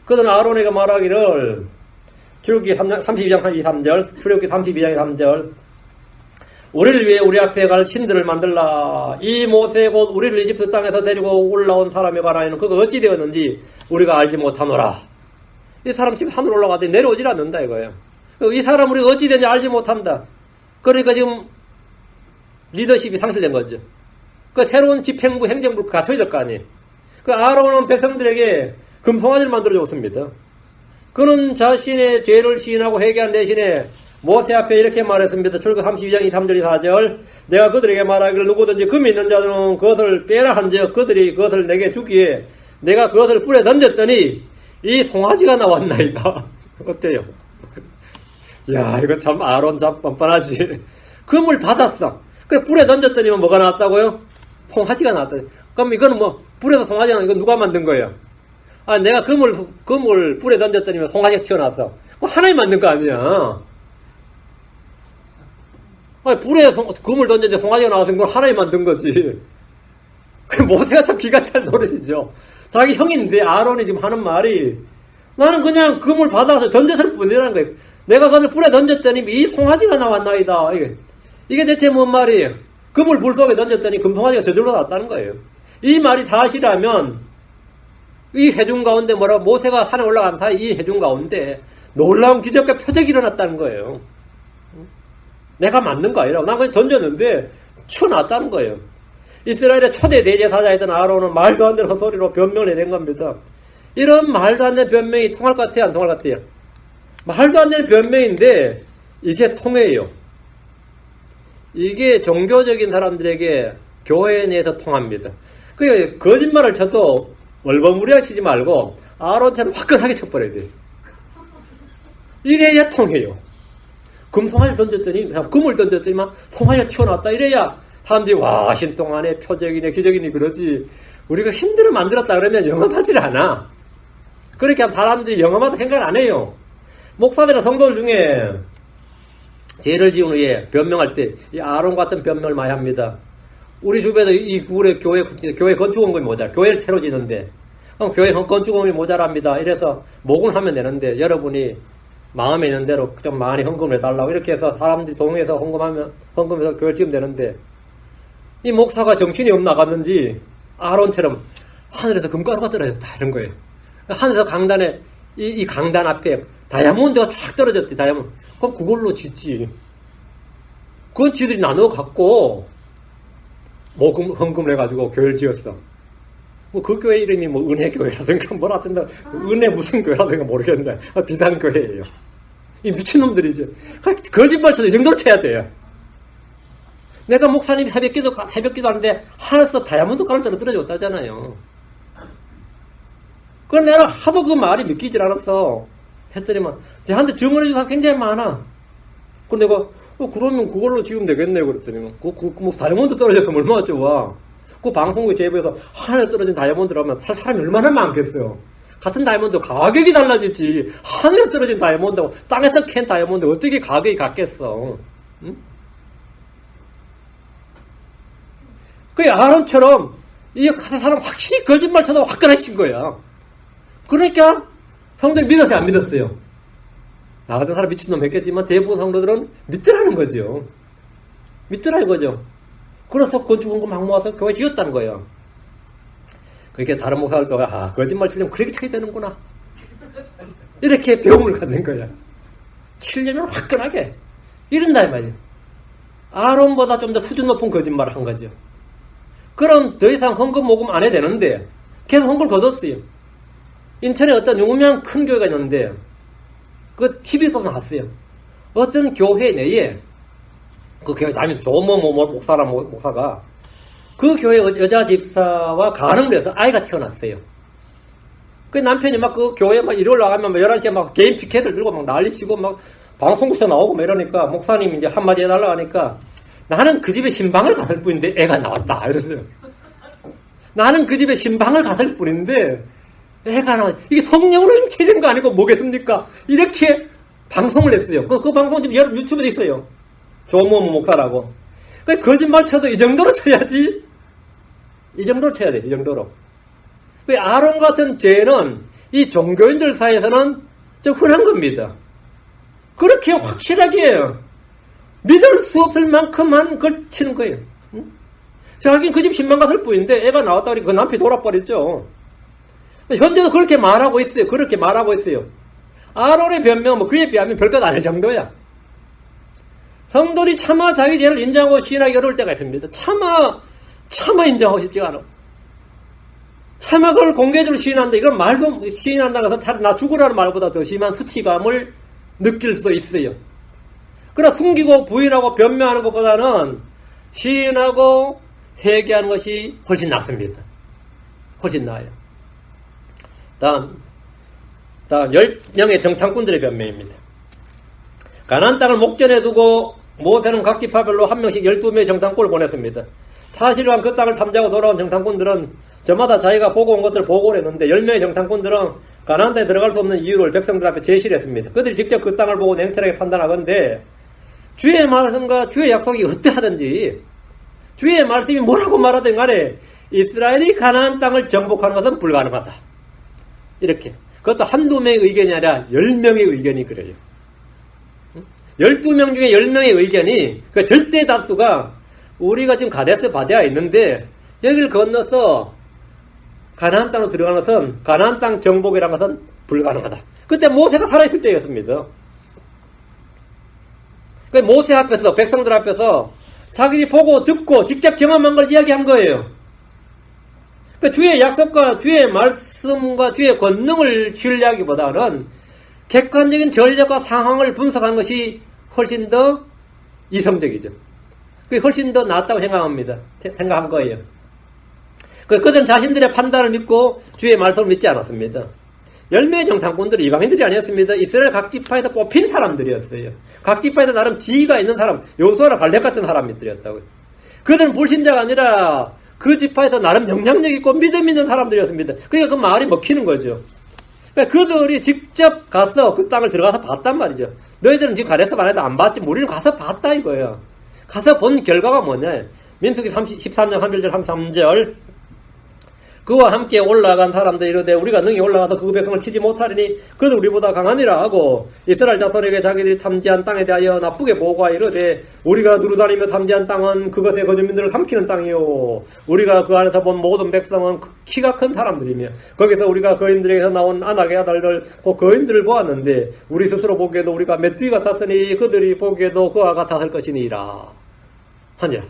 그러던 아론에게 말하기를 출애굽기 32장 3절 출애굽기 32장 3절 우리를 위해 우리 앞에 갈 신들을 만들라. 이 모세 곧 우리를 이집트 땅에서 데리고 올라온 사람에 관하여는 그가 어찌 되었는지 우리가 알지 못하노라. 이 사람 지금 산으로 올라가더니 내려오질 않는다 이거예요. 이 사람 우리가 어찌 되는지 알지 못한다. 그러니까 지금 리더십이 상실된 거죠. 그 새로운 집행부 행정부를 갖춰야 될 거 아니에요. 그 아론은 백성들에게 금송아지를 만들어 줬습니다. 그는 자신의 죄를 시인하고 회개한 대신에 모세 앞에 이렇게 말했습니다. 출애굽 32장 3절 4절 내가 그들에게 말하기를 누구든지 금 있는 자들은 그것을 빼라 한즉 그들이 그것을 내게 주기에 내가 그것을 뿔에 던졌더니 이 송아지가 나왔나이다. 어때요? 야 이거 참 아론 참 뻔뻔하지. 금을 받았어. 그래 뿔에 던졌더니 뭐가 나왔다고요? 송아지가 나왔다. 그럼 이거는 뭐 뿔에서 송아지가 이거 누가 만든 거예요? 아 내가 금을 뿔에 던졌더니 송아지가 튀어나왔어. 그럼 하나님 만든 거 아니야. 아니, 불에 금을 던졌는데 송아지가 나와서 그걸 하나님 만든 거지. 모세가 참 기가 찰 노릇이죠. 자기 형인데 아론이 지금 하는 말이 나는 그냥 금을 받아서 던졌을 뿐이라는 거예요. 내가 그것을 불에 던졌더니 이 송아지가 나왔나이다. 이게 대체 뭔 말이에요? 금을 불 속에 던졌더니 금송아지가 저절로 나왔다는 거예요. 이 말이 사실이라면 이 회중 가운데 모세가 산에 올라간 사이 이 회중 가운데 놀라운 기적과 표적이 일어났다는 거예요. 내가 맞는 거 아니라고. 난 그냥 던졌는데 튀어나왔다는 거예요. 이스라엘의 초대 대제사장이던 아론은 말도 안 되는 헛소리로 변명을 해낸 겁니다. 이런 말도 안 되는 변명이 통할 것 같아요? 안 통할 것 같아요? 말도 안 되는 변명인데 이게 통해요. 이게 종교적인 사람들에게 교회 내에서 통합니다. 그러니까 거짓말을 쳐도 얼버무리하게 치지 말고 아론처럼 화끈하게 쳐버려야 돼요. 이래야 통해요. 금 송아지 던졌더니, 금을 던졌더니 막 송아지가 튀어나왔다. 이래야 사람들이 와, 신동안에 표적이네, 기적이네, 그러지. 우리가 힘들어 만들었다 그러면 영업하질 않아. 그렇게 하면 사람들이 영업하다 생각을 안 해요. 목사들이나 성도들 중에 죄를 지은 후에 변명할 때 이 아론 같은 변명을 많이 합니다. 우리 주변에서 이 구울에 교회 건축원금이 모자라. 교회를 새로 짓는데 그럼 교회 건축원금이 모자랍니다. 이래서 목을 하면 되는데 여러분이 마음에 있는 대로 좀 많이 헌금을 해달라고 이렇게 해서 사람들이 동의해서 헌금해서 교회를 지으면 되는데 이 목사가 정신이 없나갔는지 아론처럼 하늘에서 금가루가 떨어졌다 이런 거예요. 하늘에서 강단에 이 강단 앞에 다이아몬드가 쫙 떨어졌대. 다이아몬드. 그럼 그걸로 짓지. 그건 지들이 나눠 갖고 헌금을 해가지고 교회를 지었어. 뭐 그 교회 이름이 뭐 은혜교회라든가 뭐라든가 은혜 무슨 교회라든가 모르겠는데 비단교회예요. 이 미친놈들이죠. 거짓말 쳐도 이 정도로 쳐야 돼요. 내가 목사님이 새벽기도 하는데 하늘에서 다이아몬드 가루 떨어졌다잖아요. 그럼 내가 하도 그 말이 믿기질 않았어. 했더니만 저한테 증언해 주는 사람 굉장히 많아. 근데 내가 그러면 그걸로 지으면 되겠네요. 그랬더니 뭐 다이아몬드 떨어져서 얼마나 좋아. 그 방송국 제보에서 하늘에 떨어진 다이아몬드라면 살 사람이 얼마나 많겠어요. 같은 다이아몬드 가격이 달라지지. 하늘에 떨어진 다이아몬드하고 땅에서 캔 다이아몬드 어떻게 가격이 같겠어. 응? 그 아론처럼 이 사람 확실히 거짓말 쳐도 화끈하신 거야. 그러니까 성도들이 믿었어요, 안 믿었어요? 나 같은 사람 미친놈 했겠지만 대부분 성도들은 믿더라는 거죠. 믿더라 이거죠. 그래서 건축원금 막 모아서 교회 지었다는 거예요. 그렇게 다른 목사들도 거짓말 치려면 그렇게 쳐야 되는구나. 이렇게 배움을 갖는 거야. 치려면 화끈하게. 이런다 이 말이에요. 아론보다 좀 더 수준 높은 거짓말을 한 거죠. 그럼 더 이상 헌금 모금 안 해도 되는데 계속 헌금을 거뒀어요. 인천에 어떤 유명한 큰 교회가 있는데 그 TV에서 나왔어요. 어떤 교회 내에 그 교회 다니면 좋은 목사가 그 교회 여자 집사와 가늠을 해서 아이가 태어났어요. 그 남편이 막 그 교회 막 일요일 나가면 막 11시에 막 개인 피켓을 들고 막 난리치고 막 방송국에서 나오고 막 이러니까 목사님이 이제 한마디 해달라고 하니까 나는 그 집에 신방을 갔을 뿐인데 애가 나왔다. 이러세요. 나는 그 집에 신방을 갔을 뿐인데 애가 나왔다. 이게 성령으로 잉태된 거 아니고 뭐겠습니까? 이렇게 방송을 했어요. 그 방송 지금 유튜브에 있어요. 조모 목사라고. 거짓말 쳐도 이 정도로 쳐야지. 이 정도로 쳐야 돼. 이 정도로. 아론 같은 죄는 이 종교인들 사이에서는 좀 흔한 겁니다. 그렇게 확실하게 믿을 수 없을 만큼만 걸 치는 거예요. 응? 자기는 그 집 신방 갔을 뿐인데 애가 나왔다 그러니까 그 남편이 돌아버렸죠. 현재도 그렇게 말하고 있어요. 그렇게 말하고 있어요. 아론의 변명은 뭐 그에 비하면 별것 아닐 정도야. 성도들이 차마 자기 죄를 인정하고 시인하기 어려울 때가 있습니다. 차마 인정하고 싶지가 않아. 차마 그걸 공개적으로 시인한다. 이건 말도 시인한다고 해서 차라리 나 죽으라는 말보다 더 심한 수치감을 느낄 수도 있어요. 그러나 숨기고 부인하고 변명하는 것보다는 시인하고 회개하는 것이 훨씬 낫습니다. 훨씬 나아요. 다음 10명의 정탐꾼들의 변명입니다. 가나안 땅을 목전에 두고 모세는 각 지파별로 한 명씩 12명의 정탐꾼을 보냈습니다. 사실상 그 땅을 탐지하고 돌아온 정탐꾼들은 저마다 자기가 보고 온 것들을 보고를 했는데 10명의 정탐꾼들은 가나안 땅에 들어갈 수 없는 이유를 백성들 앞에 제시를 했습니다. 그들이 직접 그 땅을 보고 냉철하게 판단하건대 주의 말씀과 주의 약속이 어떠하든지 주의 말씀이 뭐라고 말하든 간에 이스라엘이 가나안 땅을 정복하는 것은 불가능하다. 이렇게. 그것도 한두 명의 의견이 아니라 10명의 의견이 그래요. 12명 중에 10명의 의견이 그 절대 다수가 우리가 지금 가데스 바데아에 있는데 여기를 건너서 가나안 땅으로 들어가는 것은 가나안 땅 정복이라는 것은 불가능하다. 그때 모세가 살아있을 때였습니다. 모세 앞에서 백성들 앞에서 자기들이 보고 듣고 직접 경험한 걸 이야기한 거예요. 주의 약속과 주의 말씀과 주의 권능을 신뢰하기보다는 객관적인 전략과 상황을 분석하는 것이 훨씬 더 이성적이죠. 그게 훨씬 더 낫다고 생각한 거예요. 그들은 자신들의 판단을 믿고 주의 말씀을 믿지 않았습니다. 10명의 정탐꾼들이 이방인들이 아니었습니다. 이스라엘 각 지파에서 뽑힌 사람들이었어요. 각 지파에서 나름 지위가 있는 사람, 요수아나 갈렙 같은 사람들이었다고요. 그들은 불신자가 아니라 그 지파에서 나름 영향력 있고 믿음 있는 사람들이었습니다. 그러니까 그 말이 먹히는 거죠. 그러니까 그들이 직접 가서 그 땅을 들어가서 봤단 말이죠. 너희들은 지금 가래서 말해도 안 봤지. 우리는 가서 봤다 이거예요. 가서 본 결과가 뭐냐. 민수기 13장 31절 33절 그와 함께 올라간 사람들이 이르되 우리가 능히 올라가서 그 백성을 치지 못하리니 그도 우리보다 강하니라 하고 이스라엘 자손에게 자기들이 탐지한 땅에 대하여 나쁘게 보고하여 이르되 우리가 두루다니며 탐지한 땅은 그것의 거주민들을 삼키는 땅이요 우리가 그 안에서 본 모든 백성은 키가 큰 사람들이며 거기서 우리가 거인들에게서 나온 아낙의 아들들 곧 거인들을 보았는데 우리 스스로 보기에도 우리가 메뚜기 같았으니 그들이 보기에도 그와 같았을 것이니라 하니라.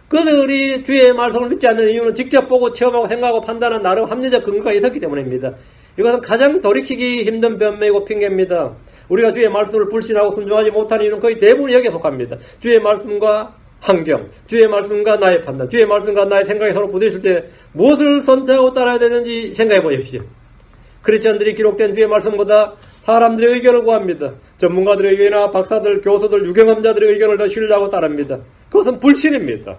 그들이 주의 말씀을 믿지 않는 이유는 직접 보고 체험하고 생각하고 판단한 나름 합리적 근거가 있었기 때문입니다. 이것은 가장 돌이키기 힘든 변명이고 핑계입니다. 우리가 주의 말씀을 불신하고 순종하지 못하는 이유는 거의 대부분 여기에 속합니다. 주의 말씀과 환경, 주의 말씀과 나의 판단, 주의 말씀과 나의 생각이 서로 부딪힐 때 무엇을 선택하고 따라야 되는지 생각해 보십시오. 크리스천들이 기록된 주의 말씀보다 사람들의 의견을 구합니다. 전문가들의 의견이나 박사들, 교수들, 유경험자들의 의견을 더 신뢰하고 따릅니다. 그것은 불신입니다.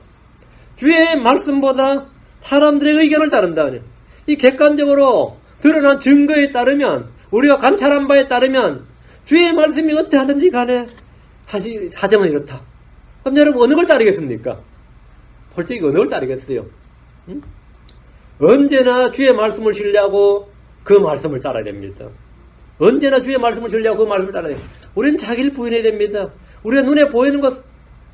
주의 말씀보다 사람들의 의견을 따른다니. 이 객관적으로 드러난 증거에 따르면 우리가 관찰한 바에 따르면 주의 말씀이 어떠하든지 간에 사정은 이렇다. 그럼 여러분 어느 걸 따르겠습니까? 솔직히 어느 걸 따르겠어요? 응? 언제나 주의 말씀을 신뢰하고 그 말씀을 따라야 됩니다. 언제나 주의 말씀을 신뢰하고 그 말씀을 따라야 됩니다. 우리는 자기를 부인해야 됩니다. 우리가 눈에 보이는 것,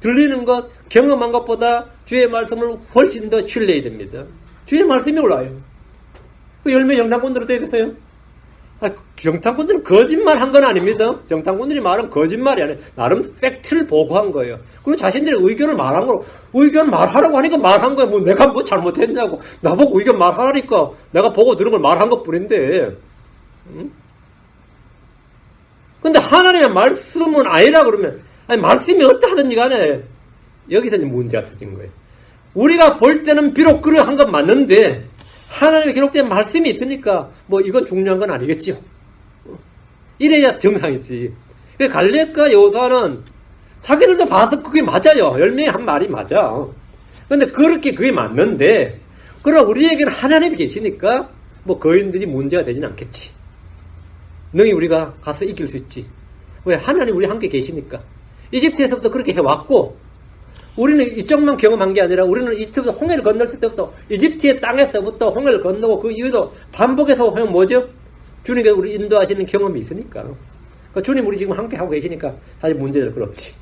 들리는 것, 경험한 것보다 주의 말씀을 훨씬 더 신뢰해야 됩니다. 주의 말씀이 올라요. 그 10명 정탐꾼들은 어떻게 됐어요? 정탐꾼들은 거짓말 한 건 아닙니다. 정탐꾼들이 말은 거짓말이 아니에요. 나름 팩트를 보고한 거예요. 그리고 자신들의 의견을 말한 거로, 의견 말하라고 하니까 말한 거예요. 뭐 내가 뭐 잘못했냐고. 나보고 의견 말하라니까. 내가 보고 들은 걸 말한 것 뿐인데. 응? 근데 하나님의 말씀은 아니라 그러면, 아니, 말씀이 어떠하든지 간에, 여기서 이제 문제가 터진 거예요. 우리가 볼 때는 비록 그러한 건 맞는데, 하나님의 기록된 말씀이 있으니까, 뭐, 이건 중요한 건 아니겠지요. 이래야 정상이지. 갈렙과 여호수아는 자기들도 봐서 그게 맞아요. 10명이 한 말이 맞아. 근데 그렇게 그게 맞는데, 그러나 우리에게는 하나님이 계시니까, 뭐, 거인들이 문제가 되진 않겠지. 능히 우리가 가서 이길 수 있지. 왜? 하나님 우리 함께 계시니까. 이집트에서부터 그렇게 해왔고, 우리는 이쪽만 경험한 게 아니라 우리는 이집트부터 홍해를 건널 때부터 이집트의 땅에서부터 홍해를 건너고 그 이후에도 반복해서 하면 뭐죠? 주님께서 우리 인도하시는 경험이 있으니까. 그러니까 주님 우리 지금 함께 하고 계시니까 사실 문제될 건 없지.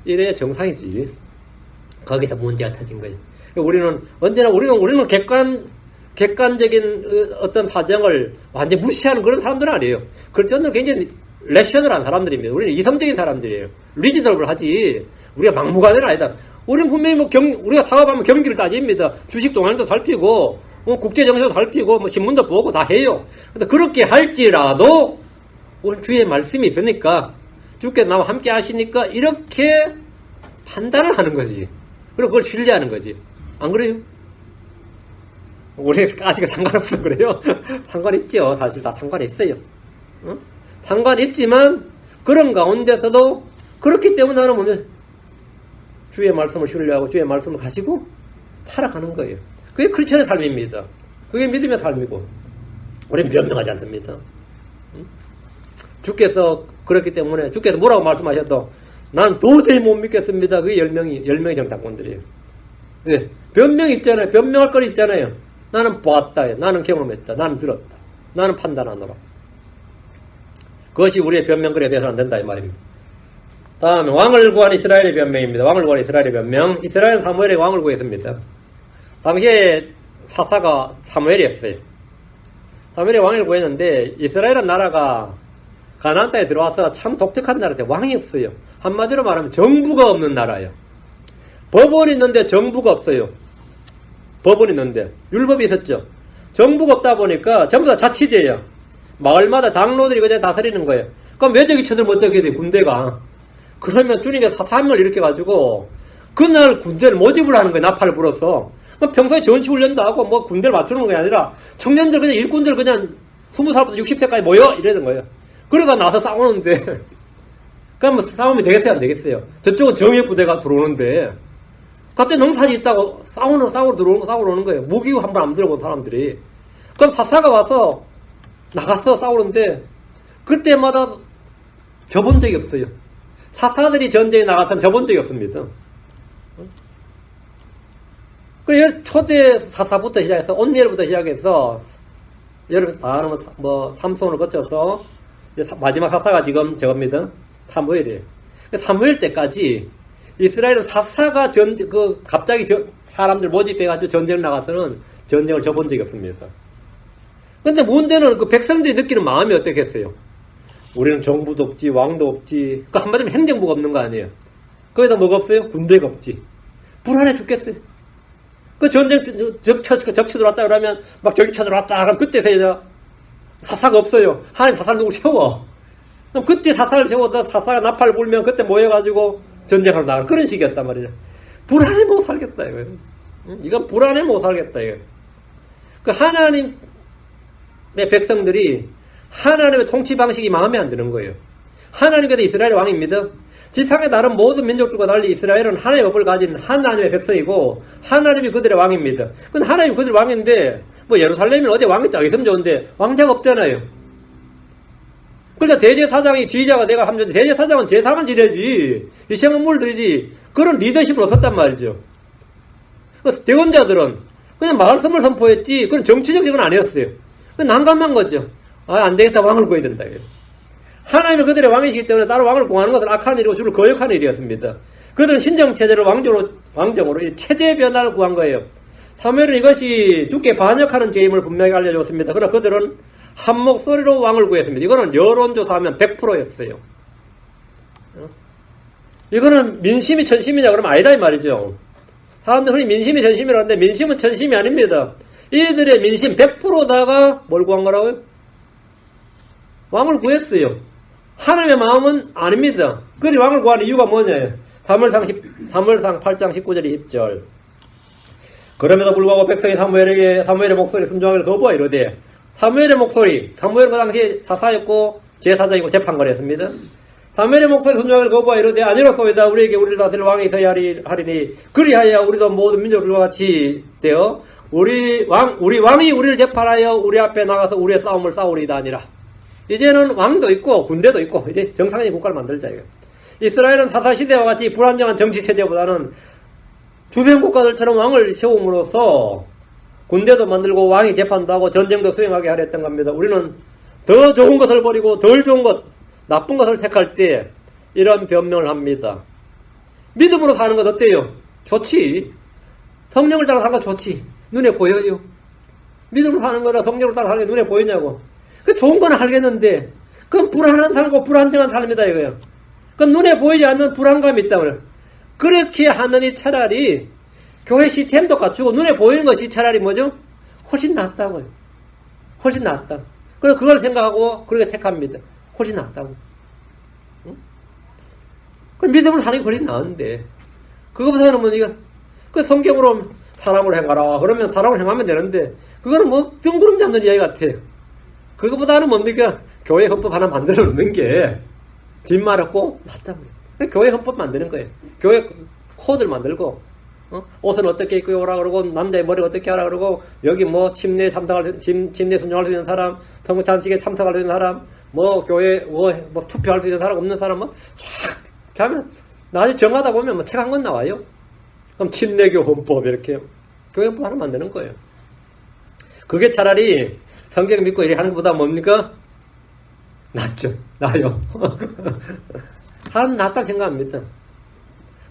이래야 정상이지. 거기서 문제가 터진 거예요. 우리는 언제나 우리는 객관적인 어떤 사정을 완전 무시하는 그런 사람들은 아니에요. 그렇지만 굉장히 레셔널한 사람들입니다. 우리는 이성적인 사람들이에요. 리즈너블 하지. 우리가 막무가내는 아니다. 우리는 분명히 우리가 사업하면 경기를 따집니다. 주식 동향도 살피고, 국제 정세도 살피고, 신문도 보고 다 해요. 근데 그렇게 할지라도, 우리 주의 말씀이 있으니까, 주께서 나와 함께 하시니까, 이렇게 판단을 하는 거지. 그리고 그걸 신뢰하는 거지. 안 그래요? 우리 아직 상관없어 그래요? 상관있죠. 사실 다 상관있어요. 어? 상관있지만, 그런 가운데서도, 그렇기 때문에 나는 뭐냐면, 주의 말씀을 신뢰하고 주의 말씀을 가지고 살아가는 거예요. 그게 크리스천의 삶입니다. 그게 믿음의 삶이고 우리는 변명하지 않습니다. 주께서 그렇기 때문에 주께서 뭐라고 말씀하셔도 난 도저히 못 믿겠습니다. 그게 10명이 정탐꾼들이에요. 네. 변명 있잖아요. 변명할 거리 있잖아요. 나는 보았다. 나는 경험했다. 나는 들었다. 나는 판단하노라. 그것이 우리의 변명거리에 대해서는 안 된다 이 말입니다. 다음에 왕을 구한 이스라엘의 변명입니다. 왕을 구한 이스라엘의 변명. 이스라엘은 사무엘의 왕을 구했습니다. 당시에 사사가 사무엘이었어요. 사무엘의 왕을 구했는데 이스라엘은 나라가 가나안 땅에 들어와서 참 독특한 나라였어요. 왕이 없어요. 한마디로 말하면 정부가 없는 나라예요. 법원이 있는데 정부가 없어요. 법원이 있는데 율법이 있었죠. 정부가 없다 보니까 전부 다 자치제예요. 마을마다 장로들이 그냥 다스리는 거예요. 그럼 외적이 쳐들면 어떻게 돼요? 군대가. 그러면 주님께서 사사함을 일으켜가지고 그날 군대를 모집을 하는 거예요. 나팔을 불어서. 평소에 전시훈련도 하고 뭐 군대를 맞추는 게 아니라 청년들 그냥 일꾼들 그냥 20살부터 60세까지 모여! 이러는 거예요. 그러다 나서 싸우는데, 그럼 뭐 싸움이 되겠어요? 안 되겠어요? 저쪽은 정예 부대가 들어오는데, 갑자기 농사지 있다고 싸우러 오는 거예요. 무기 한 번 안 들어본 사람들이. 그럼 사사가 와서 나갔어, 싸우는데, 그때마다 져본 적이 없어요. 사사들이 전쟁에 나가서는 져본 적이 없습니다. 그 초대 사사부터 시작해서 온니엘부터 시작해서 여러분 다 뭐 삼손을 거쳐서 마지막 사사가 지금 저겁니다. 사무엘이에요. 사무엘 때까지 이스라엘은 사사가 갑자기 사람들 모집해가지고 전쟁을 나가서는 전쟁을 져본 적이 없습니다. 근데 문제는 그 백성들이 느끼는 마음이 어떻겠어요? 우리는 정부도 없지, 왕도 없지. 그 한마디로 행정부가 없는 거 아니에요? 거기다 뭐가 없어요? 군대가 없지. 불안해 죽겠어요. 그 전쟁 적치 들어왔다 그러면 막 적이 쳐들어왔다 그럼 그때서야 사사가 없어요. 하나님 사사를 누구 세워. 그럼 그때 사사를 세워서 사사가 나팔을 불면 그때 모여가지고 전쟁하러 나가는 그런 식이었단 말이죠. 불안해 못 살겠다 이거예요. 이건 불안해 못 살겠다 이거예요. 그 하나님의 백성들이 하나님의 통치 방식이 마음에 안 드는 거예요. 하나님께서 이스라엘의 왕입니다. 지상의 다른 모든 민족들과 달리 이스라엘은 하나님의 법을 가진 하나님의 백성이고 하나님이 그들의 왕입니다. 근데 하나님이 그들의 왕인데 뭐 예루살렘이 어디 왕이 딱 있으면 좋은데 왕자가 없잖아요. 그러니까 대제사장이 지휘자가 내가 하면 좋은데 대제사장은 제사만 지내지 이 생업물 드리지 그런 리더십은 없었단 말이죠. 그래서 대원자들은 그냥 말씀을 선포했지 그런 정치적인 건 아니었어요. 난감한 거죠. 안 되겠다 왕을 구해야 된다. 하나님이 그들의 왕이시기 때문에 따로 왕을 공하는 것은 악한 일이고 주로 거역한 일이었습니다. 그들은 신정체제를 왕정으로 체제 변화를 구한 거예요. 사무엘은 이것이 주께 반역하는 죄임을 분명히 알려줬습니다. 그러나 그들은 한 목소리로 왕을 구했습니다. 이거는 여론조사하면 100%였어요. 이거는 민심이 천심이냐 그러면 아니다 이 말이죠. 사람들 흔히 민심이 천심이라는데 민심은 천심이 아닙니다. 이들의 민심 100%다가 뭘 구한 거라고요? 왕을 구했어요. 하나님의 마음은 아닙니다. 그들이 왕을 구하는 이유가 뭐냐? 사무엘상 8장 19절 20절. 그럼에도 불구하고 백성이 사무엘의 목소리 순종하기를 거부하 이르되 사무엘의 목소리, 사무엘은 그 당시에 사사였고 제사장이고 재판관이었습니다. 사무엘의 목소리 순종하기를 거부하 이르되 아니로소이다 우리에게 우리를 다스릴 왕이 있어야 하리니 그리하여 우리도 모든 민족들과 같이 되어 우리 왕이 우리를 재판하여 우리 앞에 나가서 우리의 싸움을 싸우리다 아니라. 이제는 왕도 있고 군대도 있고 이제 정상적인 국가를 만들자 이거. 이스라엘은 사사시대와 같이 불안정한 정치체제보다는 주변 국가들처럼 왕을 세움으로써 군대도 만들고 왕이 재판도 하고 전쟁도 수행하게 하려 했던 겁니다. 우리는 더 좋은 것을 버리고 덜 좋은 것, 나쁜 것을 택할 때 이런 변명을 합니다. 믿음으로 사는 것 어때요? 좋지. 성령을 따라 사는 건 좋지. 눈에 보여요. 믿음으로 사는 거라 성령을 따라 사는 게 눈에 보이냐고. 그 좋은 건 알겠는데 그건 불안한 삶이고 불안정한 삶이다 이거예요. 그건 눈에 보이지 않는 불안감이 있다고요. 그렇게 하느니 차라리 교회 시스템도 갖추고 눈에 보이는 것이 차라리 뭐죠? 훨씬 낫다고요. 훨씬 낫다. 그래서 그걸 생각하고 그렇게 택합니다. 훨씬 낫다고. 응? 그 믿음을 사는 게 훨씬 나은데 그거보다는 뭐 이거 그 성경으로 사람을 행하라 그러면 사람을 행하면 되는데 그거는 뭐 뜬구름 잡는 이야기 같아요. 그거보다는 뭡니까? 교회 헌법 하나 만들어 놓는 게 뒷말 없고 낫다고요. 교회 헌법 만드는 거예요. 교회 코드를 만들고 옷은 어떻게 입고 오라 그러고 남자의 머리 어떻게 하라 그러고 여기 뭐 침례 순종할 수 있는 사람, 성찬식에 참석할 수 있는 사람, 뭐 교회 뭐 투표할 수 있는 사람 없는 사람 뭐 쫙 이렇게 하면 나중에 정하다 보면 뭐 책 한 권 나와요. 그럼 침례교 헌법 이렇게 교회 헌법 하나 만드는 거예요. 그게 차라리 성경 믿고 이렇게 하는 것보다 뭡니까? 낫죠. 나요. 사람은 낫다고 생각합니다.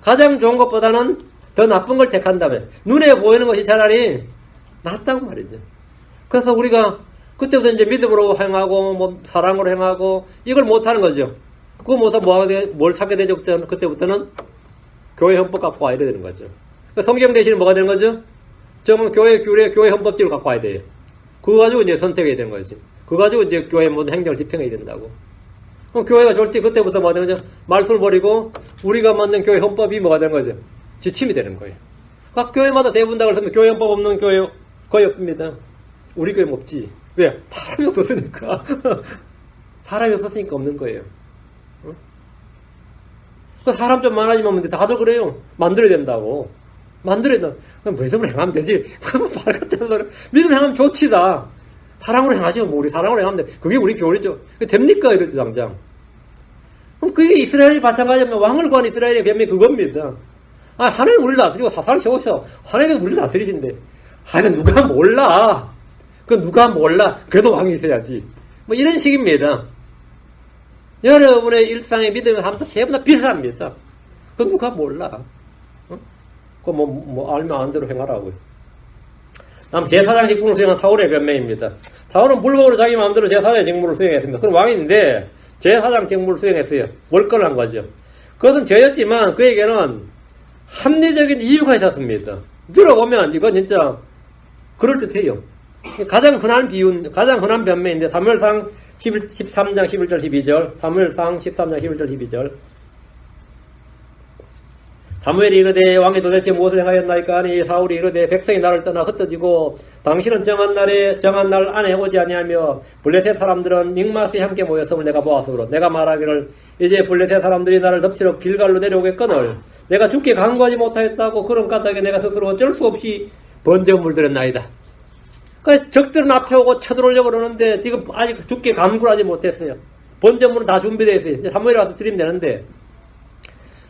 가장 좋은 것보다는 더 나쁜 걸 택한다면 눈에 보이는 것이 차라리 낫다고 말이죠. 그래서 우리가 그때부터 이제 믿음으로 행하고 뭐 사랑으로 행하고 이걸 못하는 거죠. 그거 못하면 뭘 찾게 되죠? 그때부터는 교회 헌법 갖고 와야 되는 거죠. 성경 대신에 뭐가 되는 거죠? 정말 교회 헌법집을 갖고 와야 돼요. 그거 가지고 이제 선택해야 되는 거지. 그거 가지고 이제 교회 모든 행정을 집행해야 된다고. 그럼 교회가 좋을 때 그때부터 뭐가 되는 거죠? 말씀을 버리고 우리가 만든 교회 헌법이 뭐가 되는 거죠? 지침이 되는 거예요. 각 교회마다 대분당을 쓰면 교회 헌법 없는 교회 거의 없습니다. 우리 교회는 없지. 왜? 사람이 없었으니까. 사람이 없었으니까 없는 거예요. 어? 그 사람 좀 많아지면 다들 그래요. 만들어야 된다고. 만들어야 된다. 그럼 믿음으로 행하면 되지. 말 같은 소리. 믿음으로 행하면 좋지다. 사랑으로 행하시면 뭐 우리 사랑으로 행하면 돼. 그게 우리 교리죠. 됩니까? 이러죠, 당장. 그럼 그게 이스라엘이 마찬가지면 왕을 구한 이스라엘의 변명이 그겁니다. 아, 하나님 우리를 다스리고 사사를 세우셔. 하나님은 우리를 다스리신데. 아, 이건 누가 몰라. 그건 누가 몰라. 그래도 왕이 있어야지. 뭐 이런 식입니다. 여러분의 일상의 믿음의 삶도 전부 다 비슷합니다. 그건 누가 몰라. 어? 그거 알면 안 대로 행하라고요. 다음 제사장 직분을 수행한 사울의 변명입니다. 사울은 불법으로 자기 마음대로 제사장의 직무를 수행했습니다. 그럼 왕인데 제사장 직무를 수행했어요. 월권한 거죠. 그것은 죄였지만 그에게는 합리적인 이유가 있었습니다. 들어보면 이건 진짜 그럴듯해요. 가장 흔한 변명인데 사무엘상 13장 11절 12절 사무엘상 13장 11절 12절 사무엘이 이르되 왕이 도대체 무엇을 행하였나이까 하니 사울이 이르되 백성이 나를 떠나 흩어지고 당신은 정한 날 안에 오지 아니하며 블레셋 사람들은 믹마스에 함께 모였음을 내가 보았으므로 내가 말하기를 이제 블레셋 사람들이 나를 덮치러 길갈로 내려오겠거늘 내가 죽게 강구하지 못하였다고 그런 까닭에 내가 스스로 어쩔 수 없이 번제를 물들였나이다. 그러니까 적들은 앞에 오고 쳐들어오려고 그러는데 지금 아직 죽게 강구하지 못했어요. 번제물은 다 준비되어 있어요. 이제 사무엘이 와서 드리면 되는데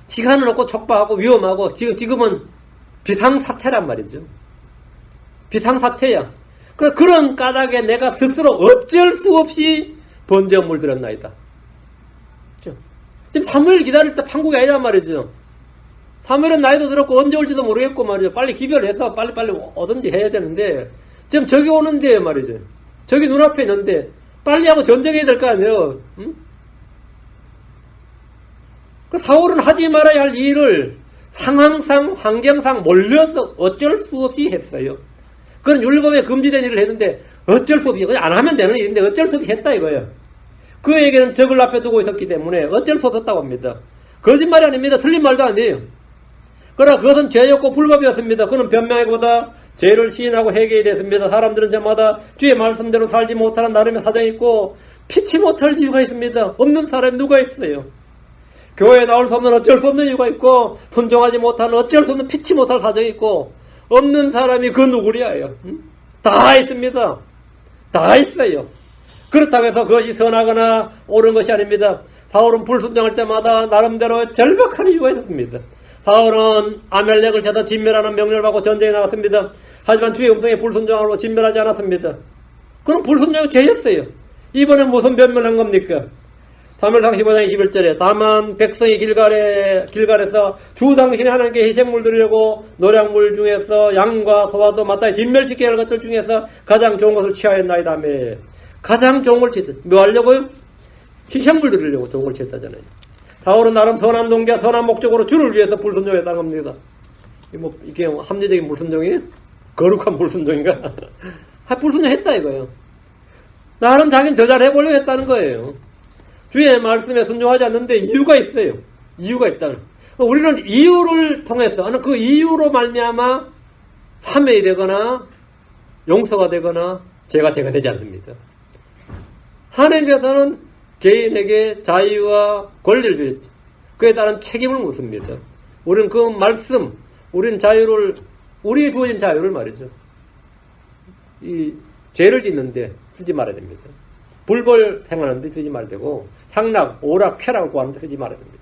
시간은 없고 촉박하고 위험하고 지금은 비상사태란 말이죠. 비상사태야. 그런 까닭에 내가 스스로 어쩔 수 없이 번제에 물들였나이다. 지금 사무엘 기다릴 때 판국이 아니란 말이죠. 사무엘은 나이도 들었고 언제 올지도 모르겠고 말이죠. 빨리 기별해서 빨리빨리 오든지 해야 되는데 지금 저기 오는데 말이죠. 저기 눈앞에 있는데 빨리 하고 전쟁해야 될 거 아니에요. 응? 그 사울은 하지 말아야 할 일을 상황상 환경상 몰려서 어쩔 수 없이 했어요. 그건 율법에 금지된 일을 했는데 어쩔 수 없이 그냥 안 하면 되는 일인데 어쩔 수 없이 했다 이거예요. 그에게는 적을 앞에 두고 있었기 때문에 어쩔 수 없었다고 합니다. 거짓말이 아닙니다. 틀린 말도 아니에요. 그러나 그것은 죄였고 불법이었습니다. 그는 변명하기보다 죄를 시인하고 회개해야 됐습니다. 사람들은 저마다 주의 말씀대로 살지 못하는 나름의 사정이 있고 피치 못할 이유가 있습니다. 없는 사람이 누가 있어요. 교회에 나올 수 없는 어쩔 수 없는 이유가 있고 순종하지 못하는 어쩔 수 없는 피치 못할 사정이 있고 없는 사람이 그 누구랴요. 다 있습니다. 다 있어요. 그렇다고 해서 그것이 선하거나 옳은 것이 아닙니다. 사울은 불순종할 때마다 나름대로 절박한 이유가 있었습니다. 사울은 아멜렉을 쳐서 진멸하는 명령을 받고 전쟁에 나갔습니다. 하지만 주의 음성에 불순종하고 진멸하지 않았습니다. 그럼 불순종이 죄였어요. 이번엔 무슨 변명한 겁니까? 사무엘상 15장 21절에 다만 백성이 길갈에서 주 당신이 하나님께 희생물 드리려고 노량물 중에서 양과 소와도 마땅히 진멸시켜야 할 것들 중에서 가장 좋은 것을 취하였나이다며. 가장 좋은 걸 취했다. 뭐 하려고요? 희생물 드리려고 좋은 걸 취했다잖아요. 사울은 나름 선한 동기와 선한 목적으로 주를 위해서 불순종했다는 겁니다. 이게 합리적인 불순종이에요? 거룩한 불순종인가? 불순종했다 이거예요. 나름 자기는 더 잘해보려고 했다는 거예요. 주의 말씀에 순종하지 않는데 이유가 있어요. 이유가 있다는. 우리는 이유를 통해서 그 이유로 말미암아 참회이 되거나 용서가 되거나 제가 되지 않습니다. 하나님께서는 개인에게 자유와 권리를 주셨죠. 그에 따른 책임을 묻습니다. 우리는 그 말씀, 우리는 자유를 우리에 주어진 자유를 말이죠. 이 죄를 짓는데 쓰지 말아야 됩니다. 불벌 행하는데 쓰지 말아야 되고 향락, 오락, 쾌락을 구하는데 쓰지 말아야 됩니다.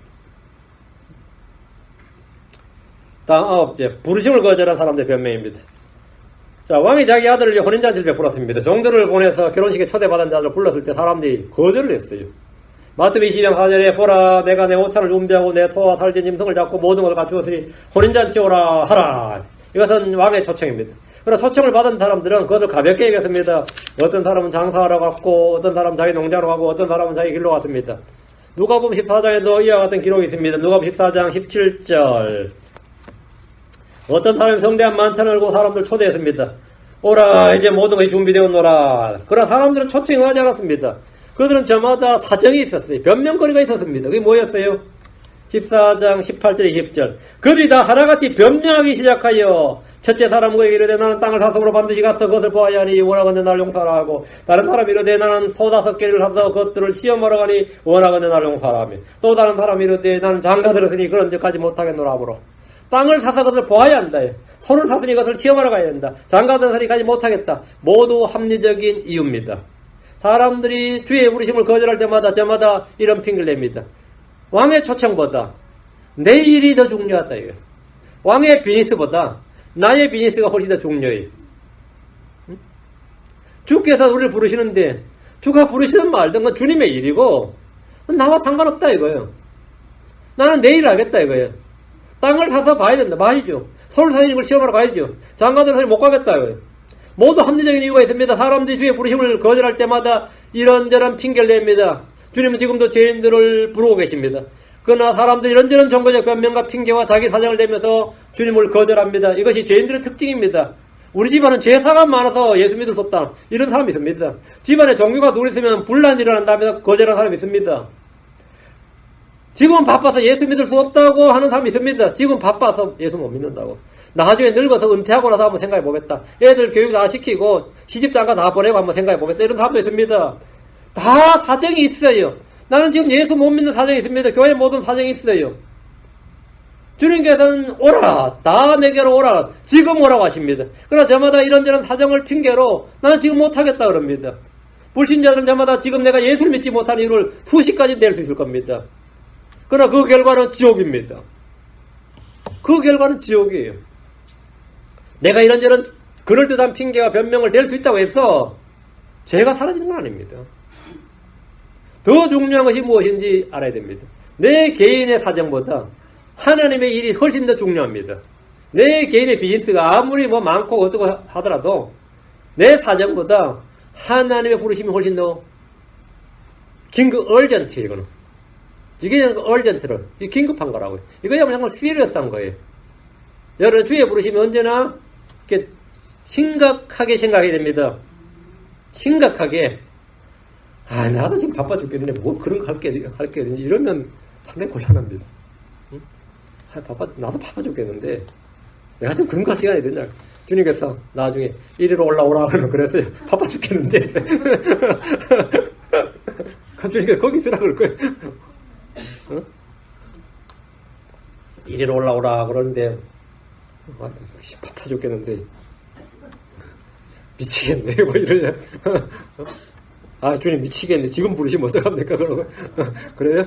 다음 9째, 부르심을 거절한 사람들의 변명입니다. 자, 왕이 자기 아들을 위해 혼인잔치를 베풀었습니다. 종들을 보내서 결혼식에 초대받은 자들을 불렀을 때 사람들이 거절을 했어요. 마태복음 22장 4절에 보라 내가 내 오찬을 준비하고 내 소와 살진 짐승을 잡고 모든 것을 갖추었으니 혼인잔치 오라 하라. 이것은 왕의 초청입니다. 그래서 초청을 받은 사람들은 그것을 가볍게 얘기했습니다. 어떤 사람은 장사하러 갔고 어떤 사람은 자기 농장으로 가고 어떤 사람은 자기 길로 갔습니다. 누가복음 14장에도 이와 같은 기록이 있습니다. 누가복음 14장 17절 어떤 사람이 성대한 만찬을 하고 사람들 초대했습니다. 오라 이제 모든 것이 준비되었노라. 그러나 사람들은 초청을 하지 않았습니다. 그들은 저마다 사정이 있었어요. 변명거리가 있었습니다. 그게 뭐였어요? 14장 18절 20절 그들이 다 하나같이 변명하기 시작하여 첫째 사람과 이르되 나는 땅을 사서으로 반드시 가서 그것을 보아야 하니 원하건대 날 용서하라 하고 다른 사람이 이르되 나는 소 5개를 사서 그것들을 시험하러 가니 원하건대 날 용서하라 하며 또 다른 사람이 이르되 나는 장가 들었으니 그런 적까지 못하겠노라 하므로 땅을 사서 그것을 보아야 한다. 소를 샀으니 그것을 시험하러 가야 된다. 장가 들었으니 가지 못하겠다. 모두 합리적인 이유입니다. 사람들이 주의 부르심을 거절할 때마다 저마다 이런 핑계를 냅니다. 왕의 초청보다 내 일이 더 중요하다. 이거. 왕의 비즈니스보다 나의 비즈니스가 훨씬 더 중요해. 주께서 우리를 부르시는데 주가 부르시든 말든 건 주님의 일이고 나와 상관없다 이거예요. 나는 내 일을 하겠다 이거예요. 땅을 사서 봐야 된다. 말이죠. 서울 사는 걸 시험하러 가야죠. 장가들 사실 못 가겠다 이거예요. 모두 합리적인 이유가 있습니다. 사람들이 주의 부르심을 거절할 때마다 이런저런 핑계를 냅니다. 주님은 지금도 죄인들을 부르고 계십니다. 그러나 사람들이 이런저런 정거적 변명과 핑계와 자기 사정을 대면서 주님을 거절합니다. 이것이 죄인들의 특징입니다. 우리 집안은 제사가 많아서 예수 믿을 수 없다. 이런 사람이 있습니다. 집안에 종교가 둘 있으면 분란이 일어난다면서 거절하는 사람이 있습니다. 지금은 바빠서 예수 믿을 수 없다고 하는 사람이 있습니다. 지금 바빠서 예수 못 믿는다고. 나중에 늙어서 은퇴하고 나서 한번 생각해 보겠다. 애들 교육 다 시키고 시집장가 다 보내고 한번 생각해 보겠다. 이런 사람도 있습니다. 다 사정이 있어요. 나는 지금 예수 못 믿는 사정이 있습니다. 교회 모든 사정이 있어요. 주님께서는 오라. 다 내게로 오라. 지금 오라고 하십니다. 그러나 저마다 이런저런 사정을 핑계로 나는 지금 못하겠다 그럽니다. 불신자들은 저마다 지금 내가 예수를 믿지 못한 이유를 수십 가지 낼 수 있을 겁니다. 그러나 그 결과는 지옥입니다. 그 결과는 지옥이에요. 내가 이런저런 그럴듯한 핑계와 변명을 댈 수 있다고 해서 죄가 사라지는 건 아닙니다. 더 중요한 것이 무엇인지 알아야 됩니다. 내 개인의 사정보다 하나님의 일이 훨씬 더 중요합니다. 내 개인의 비즈니스가 아무리 뭐 많고 어떻고 하더라도 내 사정보다 하나님의 부르심이 훨씬 더 얼전트 이거는. 이게 얼전트로 긴급한 거라고요. 이거야말로 정말 시리어스한 거예요. 여러분 주의 부르심이 언제나 이렇게 심각하게 생각해야 됩니다. 심각하게. 나도 지금 바빠 죽겠는데 뭐 그런 거 할게 이러면 상당히 곤란합니다. 응? 나도 바빠 죽겠는데 내가 지금 그런 거 할 시간이 되냐. 주님께서 나중에 이리로 올라오라 그러면 그랬어요. 바빠 죽겠는데 갑자기 거기 있으라 그럴 거예요. 어? 이리로 올라오라 그러는데 바빠 죽겠는데 미치겠네 뭐 이러냐. 주님 미치겠네. 지금 부르시면 어떡합니까? 그러고. 그래요?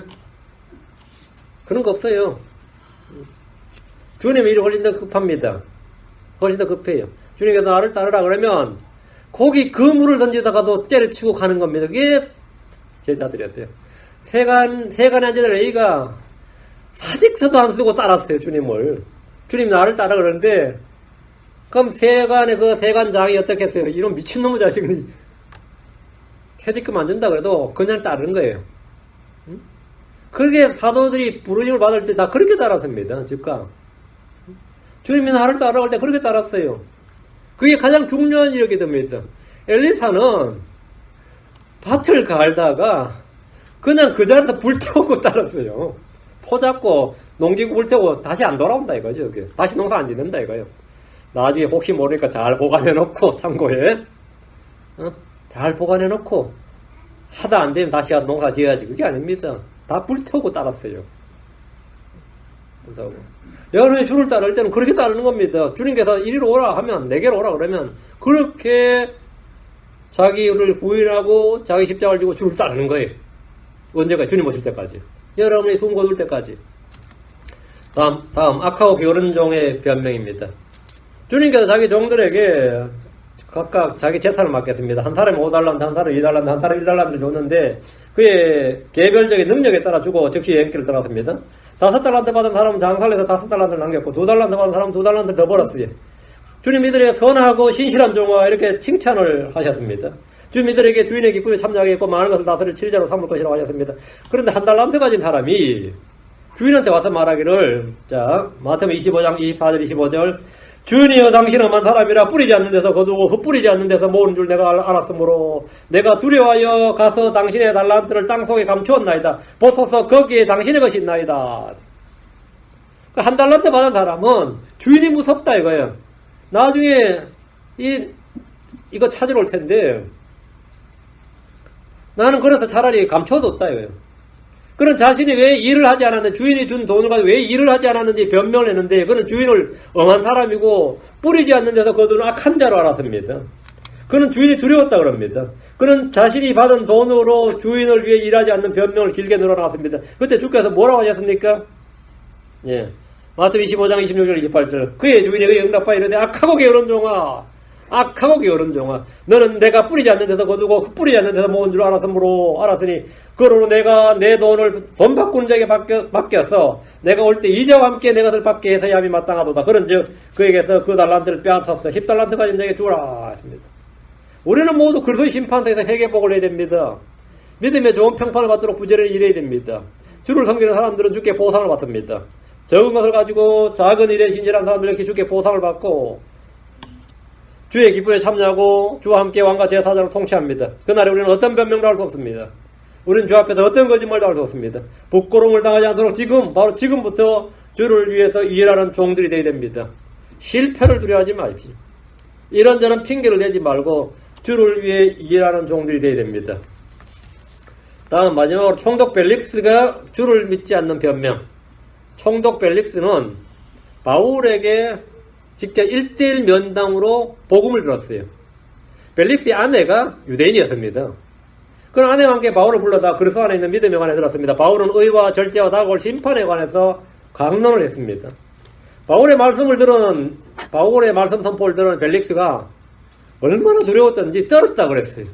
그런 거 없어요. 주님의 일이 훨씬 더 급합니다. 훨씬 더 급해요. 주님께서 나를 따르라 그러면 거기 그물을 던지다가도 때려치고 가는 겁니다. 그게 제자들이었어요. 세간의 앉아들 A가 사직서도 안 쓰고 따랐어요. 주님을. 주님 나를 따라 그러는데 그럼 그 세간장이 어떻게 했어요? 이런 미친놈의 자식이 퇴직금 안 준다 그래도 그냥 따르는 거예요. 응? 그렇게 사도들이 부르심을 받을 때 다 그렇게 따랐습니다. 즉각. 주님이 나를 따라올 때 그렇게 따랐어요. 그게 가장 중요한 일이게 됩니다. 엘리사는 밭을 갈다가 그냥 그 자리에서 불태우고 따랐어요. 토 잡고 농기구 불태우고 다시 안 돌아온다 이거죠. 그게. 다시 농사 안 짓는다 이거예요. 나중에 혹시 모르니까 잘 보관해놓고 참고해. 잘 보관해놓고 하다 안 되면 다시 가서 농사 지어야지. 그게 아닙니다. 다 불태우고 따랐어요. 여러분이 주를 따를 때는 그렇게 따르는 겁니다. 주님께서 이리로 오라 하면 내게로 오라 그러면 그렇게 자기를 부인하고 자기 십자가를 지고 주를 따르는 거예요. 언제까지? 주님 오실 때까지. 여러분이 숨 거둘 때까지. 다음 악하고 게으른 종의 변명입니다. 주님께서 자기 종들에게 각각 자기 재산을 맡겼습니다. 한 사람이 5달란트, 한 사람이 2달란트, 한 사람이 1달란트를 줬는데 그의 개별적인 능력에 따라 주고 즉시 여행길을 떠났습니다. 5달란트 받은 사람은 장사를 해서 5달란트를 남겼고 2달란트 받은 사람은 2달란트를 더 벌었어요. 주님 이들에게 선하고 신실한 종아 이렇게 칭찬을 하셨습니다. 주님 이들에게 주인의 기쁨에 참여하겠고 많은 것을 다스릴 치리자로 삼을 것이라고 하셨습니다. 그런데 1달란트 가진 사람이 주인한테 와서 말하기를 마태복음 25장 24절 25절 주인이여 당신은 만 사람이라 뿌리지 않는 데서 거두고 흩뿌리지 않는 데서 모으는 줄 내가 알았으므로 내가 두려워하여 가서 당신의 달란트를 땅속에 감추었나이다. 보소서 거기에 당신의 것이 있나이다. 1달란트 받은 사람은 주인이 무섭다 이거예요. 나중에 이거 찾으러 올 텐데 나는 그래서 차라리 감춰뒀다 이거예요. 그런 자신이 왜 일을 하지 않았는데 주인이 준 돈을 가지고 왜 일을 하지 않았는지 변명을 했는데 그는 주인을 엄한 사람이고 뿌리지 않는 데서 거두는 악한 자로 알았습니다. 그는 주인이 두려웠다 그럽니다. 그는 자신이 받은 돈으로 주인을 위해 일하지 않는 변명을 길게 늘어나왔습니다. 그때 주께서 뭐라고 하셨습니까? 예. 마태 25장 26절 28절 그의 주인이 그의 응답하여 이르되 악하고 게으른 종아 악하고 게으른 종아 너는 내가 뿌리지 않는 데서 거두고 뿌리지 않는 데서 모은 줄 알았으니 그러므로 내가 내 돈을 돈 바꾸는 자에게 맡겨서 내가 올 때 이자와 함께 내 것을 받게 해서 얌이 마땅하도다. 그런즉 그에게서 그 달란트를 빼앗아서 10달란트 가진 자에게 주라 했습니다. 우리는 모두 그리스도의 심판대에서 회개복을 해야 됩니다. 믿음의 좋은 평판을 받도록 부지런히 일해야 됩니다. 주를 섬기는 사람들은 주께 보상을 받습니다. 적은 것을 가지고 작은 일에 신실한 사람들 이렇게 주께 보상을 받고 주의 기쁨에 참여하고 주와 함께 왕과 제사장을 통치합니다. 그날에 우리는 어떤 변명도 할 수 없습니다. 우리는 주 앞에서 어떤 거짓말도 할 수 없습니다. 부끄러움을 당하지 않도록 바로 지금부터 주를 위해서 일하는 종들이 되어야 됩니다. 실패를 두려워하지 마십시오. 이런저런 핑계를 대지 말고 주를 위해 일하는 종들이 되어야 됩니다. 다음 마지막으로 총독 벨릭스가 주를 믿지 않는 변명. 총독 벨릭스는 바울에게 직접 1대1 면담으로 복음을 들었어요. 벨릭스의 아내가 유대인이었습니다. 그런 아내와 함께 바울을 불러다 그리스도 안에 있는 믿음에 관해 들었습니다. 바울은 의와 절제와 다가올 심판에 관해서 강론을 했습니다. 바울의 말씀 선포를 들은 벨릭스가 얼마나 두려웠던지 떨었다 그랬어요.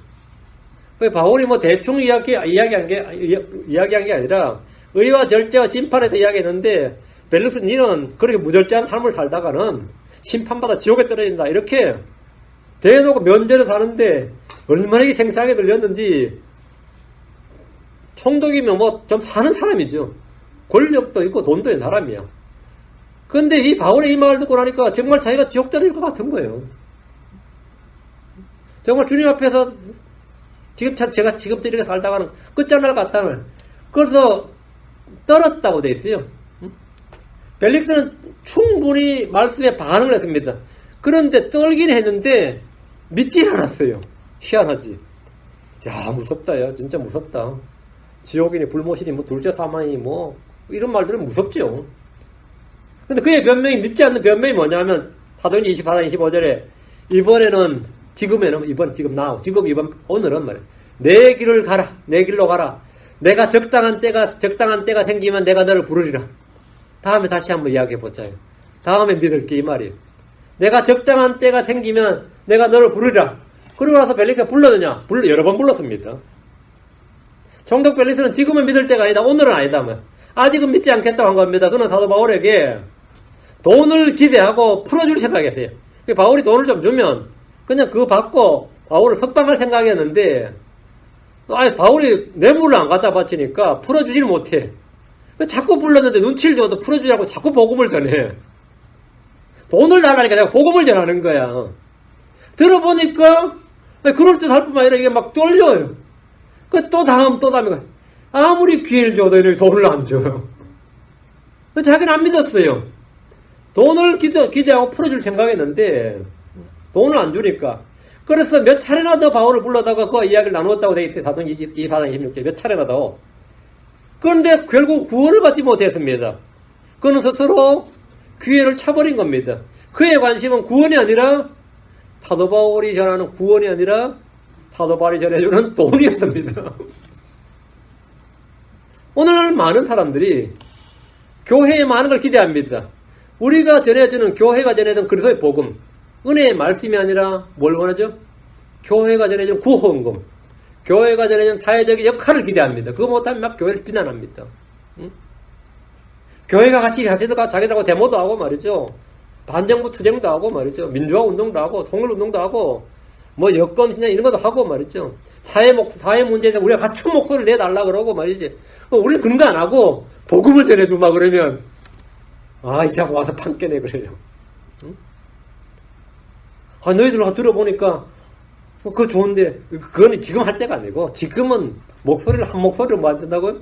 바울이 대충 이야기한 게 아니라 의와 절제와 심판에 대해 이야기했는데 벨릭스 니는 그렇게 무절제한 삶을 살다가는 심판받아 지옥에 떨어진다. 이렇게 대놓고 면제를 사는데 얼마나 이게 생생하게 들렸는지 총독이면 좀 사는 사람이죠. 권력도 있고 돈도 있는 사람이야. 근데 이 바울의 이 말을 듣고 나니까 정말 자기가 지옥 떨어질 것 같은 거예요. 정말 주님 앞에서 제가 지금부터 이렇게 살다가는 끝장날 것 같다는. 그래서 떨었다고 돼 있어요. 벨릭스는 충분히 말씀에 반응을 했습니다. 그런데 떨긴 했는데 믿지 않았어요. 희한하지. 야, 무섭다. 야, 진짜 무섭다. 지옥이니 불못이니 둘째 사망이니 이런 말들은 무섭죠. 근데 그의 변명이 믿지 않는 변명이 뭐냐면 사도행전 24장 25절에 오늘은 말이야. 내 길을 가라. 내 길로 가라. 내가 적당한 때가 생기면 내가 너를 부르리라. 다음에 다시 한번 이야기해보자요. 다음에 믿을게 이 말이에요. 내가 적당한 때가 생기면 내가 너를 부르리라. 그러고 나서 벨릭스가 불렀느냐? 여러 번 불렀습니다. 총독 벨릭스는 지금은 믿을 때가 아니다. 오늘은 아니다. 아직은 믿지 않겠다고 한 겁니다. 그는 사도 바울에게 돈을 기대하고 풀어줄 생각이었어요. 바울이 돈을 좀 주면 그냥 그거 받고 바울을 석방할 생각이었는데 바울이 뇌물을 안 갖다 바치니까 풀어주질 못해. 자꾸 불렀는데 눈치를 줘도 풀어주자고 자꾸 복음을 전해. 돈을 달라니까 내가 복음을 전하는 거야. 들어보니까 그럴듯할 뿐만 아니라 이게 막 떨려요. 또 다음에 아무리 기회를 줘도 돈을 안 줘요. 자기는 안 믿었어요. 돈을 기대하고 풀어줄 생각했는데 돈을 안 주니까. 그래서 몇 차례나 더 바울을 불러다가 그 이야기를 나누었다고 돼 있어요. 사도행 24장 26절 몇 차례나 더. 그런데 결국 구원을 받지 못했습니다. 그는 스스로 기회를 차버린 겁니다. 그의 관심은 구원이 아니라 사도 바울이 전하는 구원이 아니라 사도 바울이 전해주는 돈이었습니다. 오늘 많은 사람들이 교회에 많은 걸 기대합니다. 우리가 전해주는 교회가 전해주는 그리스도의 복음, 은혜의 말씀이 아니라 뭘 원하죠? 교회가 전해주는 구원금, 교회가 전해주는 사회적인 역할을 기대합니다. 그거 못하면 막 교회를 비난합니다. 응? 교회가 같이 자기들하고 데모도 하고 말이죠. 반정부 투쟁도 하고 말이죠. 민주화 운동도 하고 통일 운동도 하고 여권 신장 이런 것도 하고 말이죠. 사회 문제에 대해서 우리가 같이 목소리를 내달라 그러고 말이지. 우리는 그런 거 안 하고 복음을 전해주마 그러면 이제 와서 판깨내 그래요. 응? 너희들 와서 들어보니까 그거 좋은데 그건 지금 할 때가 아니고 지금은 한 목소리로 뭐 안 된다고요?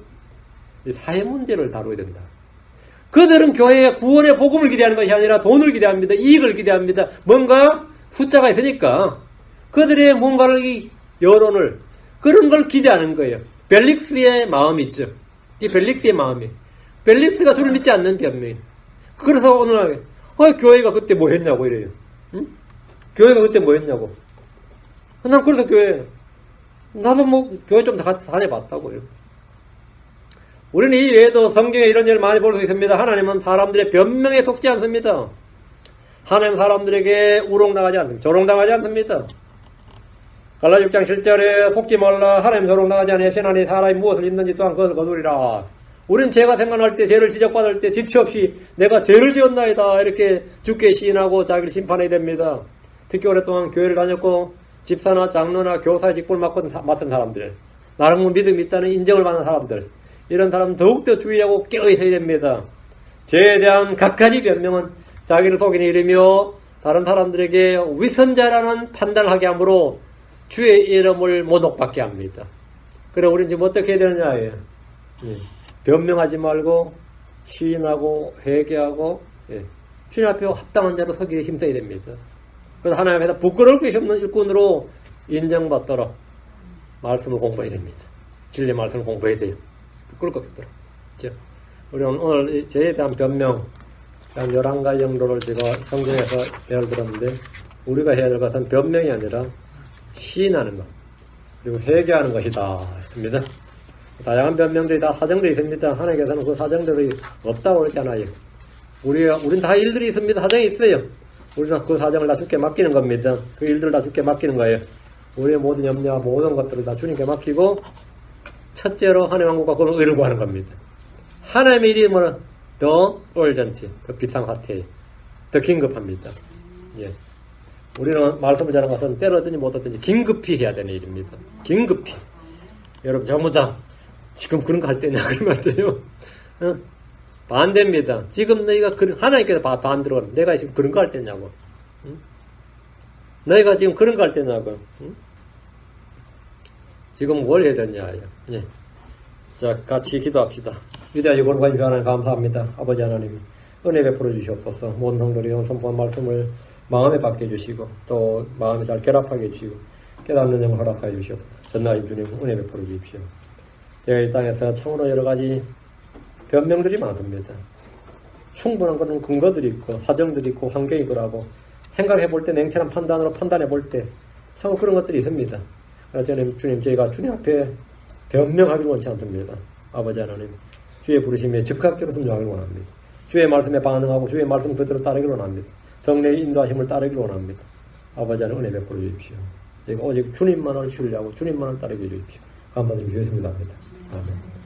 사회 문제를 다뤄야 된다. 그들은 교회의 구원의 복음을 기대하는 것이 아니라 돈을 기대합니다. 이익을 기대합니다. 뭔가 숫자가 있으니까 그들의 뭔가를 여론을 그런 걸 기대하는 거예요. 벨릭스의 마음이 있죠. 이 벨릭스의 마음이. 벨릭스가 주를 믿지 않는 변명이. 그래서 오늘 교회가 그때 뭐 했냐고 이래요. 응? 교회가 그때 뭐 했냐고. 난 그래서 나도 뭐 교회 좀 다녀봤다고요. 우리는 이 외에도 성경에 이런 일을 많이 볼 수 있습니다. 하나님은 사람들의 변명에 속지 않습니다. 하나님 사람들에게 우롱당하지 않습니다. 조롱당하지 않습니다. 갈라디아 6장 7절에 속지 말라. 하나님 조롱당하지 아니하시나니 사람이 무엇을 입는지 또한 그것을 거두리라. 우리는 죄가 생각날 때, 죄를 지적받을 때 지체 없이 내가 죄를 지었나이다 이렇게 주께 시인하고 자기를 심판해야 됩니다. 특히 오랫동안 교회를 다녔고 집사나 장로나 교사의 직분을 맡은 사람들, 나름 믿음이 있다는 인정을 받는 사람들, 이런 사람은 더욱더 주의하고 깨어있어야 됩니다. 죄에 대한 갖가지 변명은 자기를 속이는 일이며 다른 사람들에게 위선자라는 판단을 하게 함으로 주의 이름을 모독받게 합니다. 그래 우리는 지금 어떻게 해야 되느냐예요. 변명하지 말고 시인하고 회개하고 주님 앞에 합당한 자로 서기에 힘써야 됩니다. 그래서 하나님 앞에서 부끄러울 것이 없는 일꾼으로 인정받도록 말씀을 공부해야 됩니다. 진리 말씀을 공부해야 돼요. 부끄러울 것 없도록. 그렇죠? 우리는 오늘 죄에 대한 변명 한 11가지 정도를 제가 성경에서 예를 들었는데 우리가 해야 될 것은 변명이 아니라 시인하는 것 그리고 회개하는 것이다 했습니다. 다양한 변명들이 다 사정들이 있습니다. 하나님께서는 그 사정들이 없다고 그러잖아요. 우린 다 일들이 있습니다. 사정이 있어요. 우리는 그 사정을 다 주께 맡기는 겁니다. 그 일들을 다 주께 맡기는 거예요. 우리의 모든 염려와 모든 것들을 다 주님께 맡기고 첫째로 하나님 왕국과 그걸 의를 구하는 겁니다. 하나님의 일이 뭐는 더 urgent, 그 비상사태, 더 긴급합니다. 예. 우리는 말씀을 전하는 것은 때려든지 못하든지 긴급히 해야 되는 일입니다. 긴급히. 여러분 전부 다 지금 그런 거 할 때냐 그러면 안 돼요. 반대입니다. 지금 너희가 하나님께서 반대로 내가 지금 그런 거 할 때냐고. 너희가 지금 그런 거 할 때냐고. 지금 뭘 해야 되냐. 예. 자, 같이 기도합시다. 위대하시고 거룩하신 하나님 감사합니다. 아버지 하나님 은혜 베풀어 주시옵소서. 모든 성도들이 오늘 선포한 말씀을 마음에 받게 해주시고 또 마음에 잘 결합하게 해주시고 깨닫는 영을 허락하여 주시옵소서. 전나님 주님 은혜 베풀어 주십시오. 제가 이 땅에서 참으로 여러 가지 변명들이 많습니다. 충분한 그런 근거들이 있고 사정들이 있고 환경이 그러고 생각해 볼 때 냉철한 판단으로 판단해 볼 때 참 그런 것들이 있습니다. 그래서 주님 저희가 주님 앞에 변명하기를 원치 않습니다. 아버지 하나님 주의 부르심에 즉각적으로 순종하기를 원합니다. 주의 말씀에 반응하고 주의 말씀 그대로 따르기를 원합니다. 성령의 인도하심을 따르기를 원합니다. 아버지 하나님 은혜 베풀어 주십시오. 저희가 오직 주님만을 신뢰하고 주님만을 따르게 해주십시오. 감사드리며 주의 성도합니다. 아멘.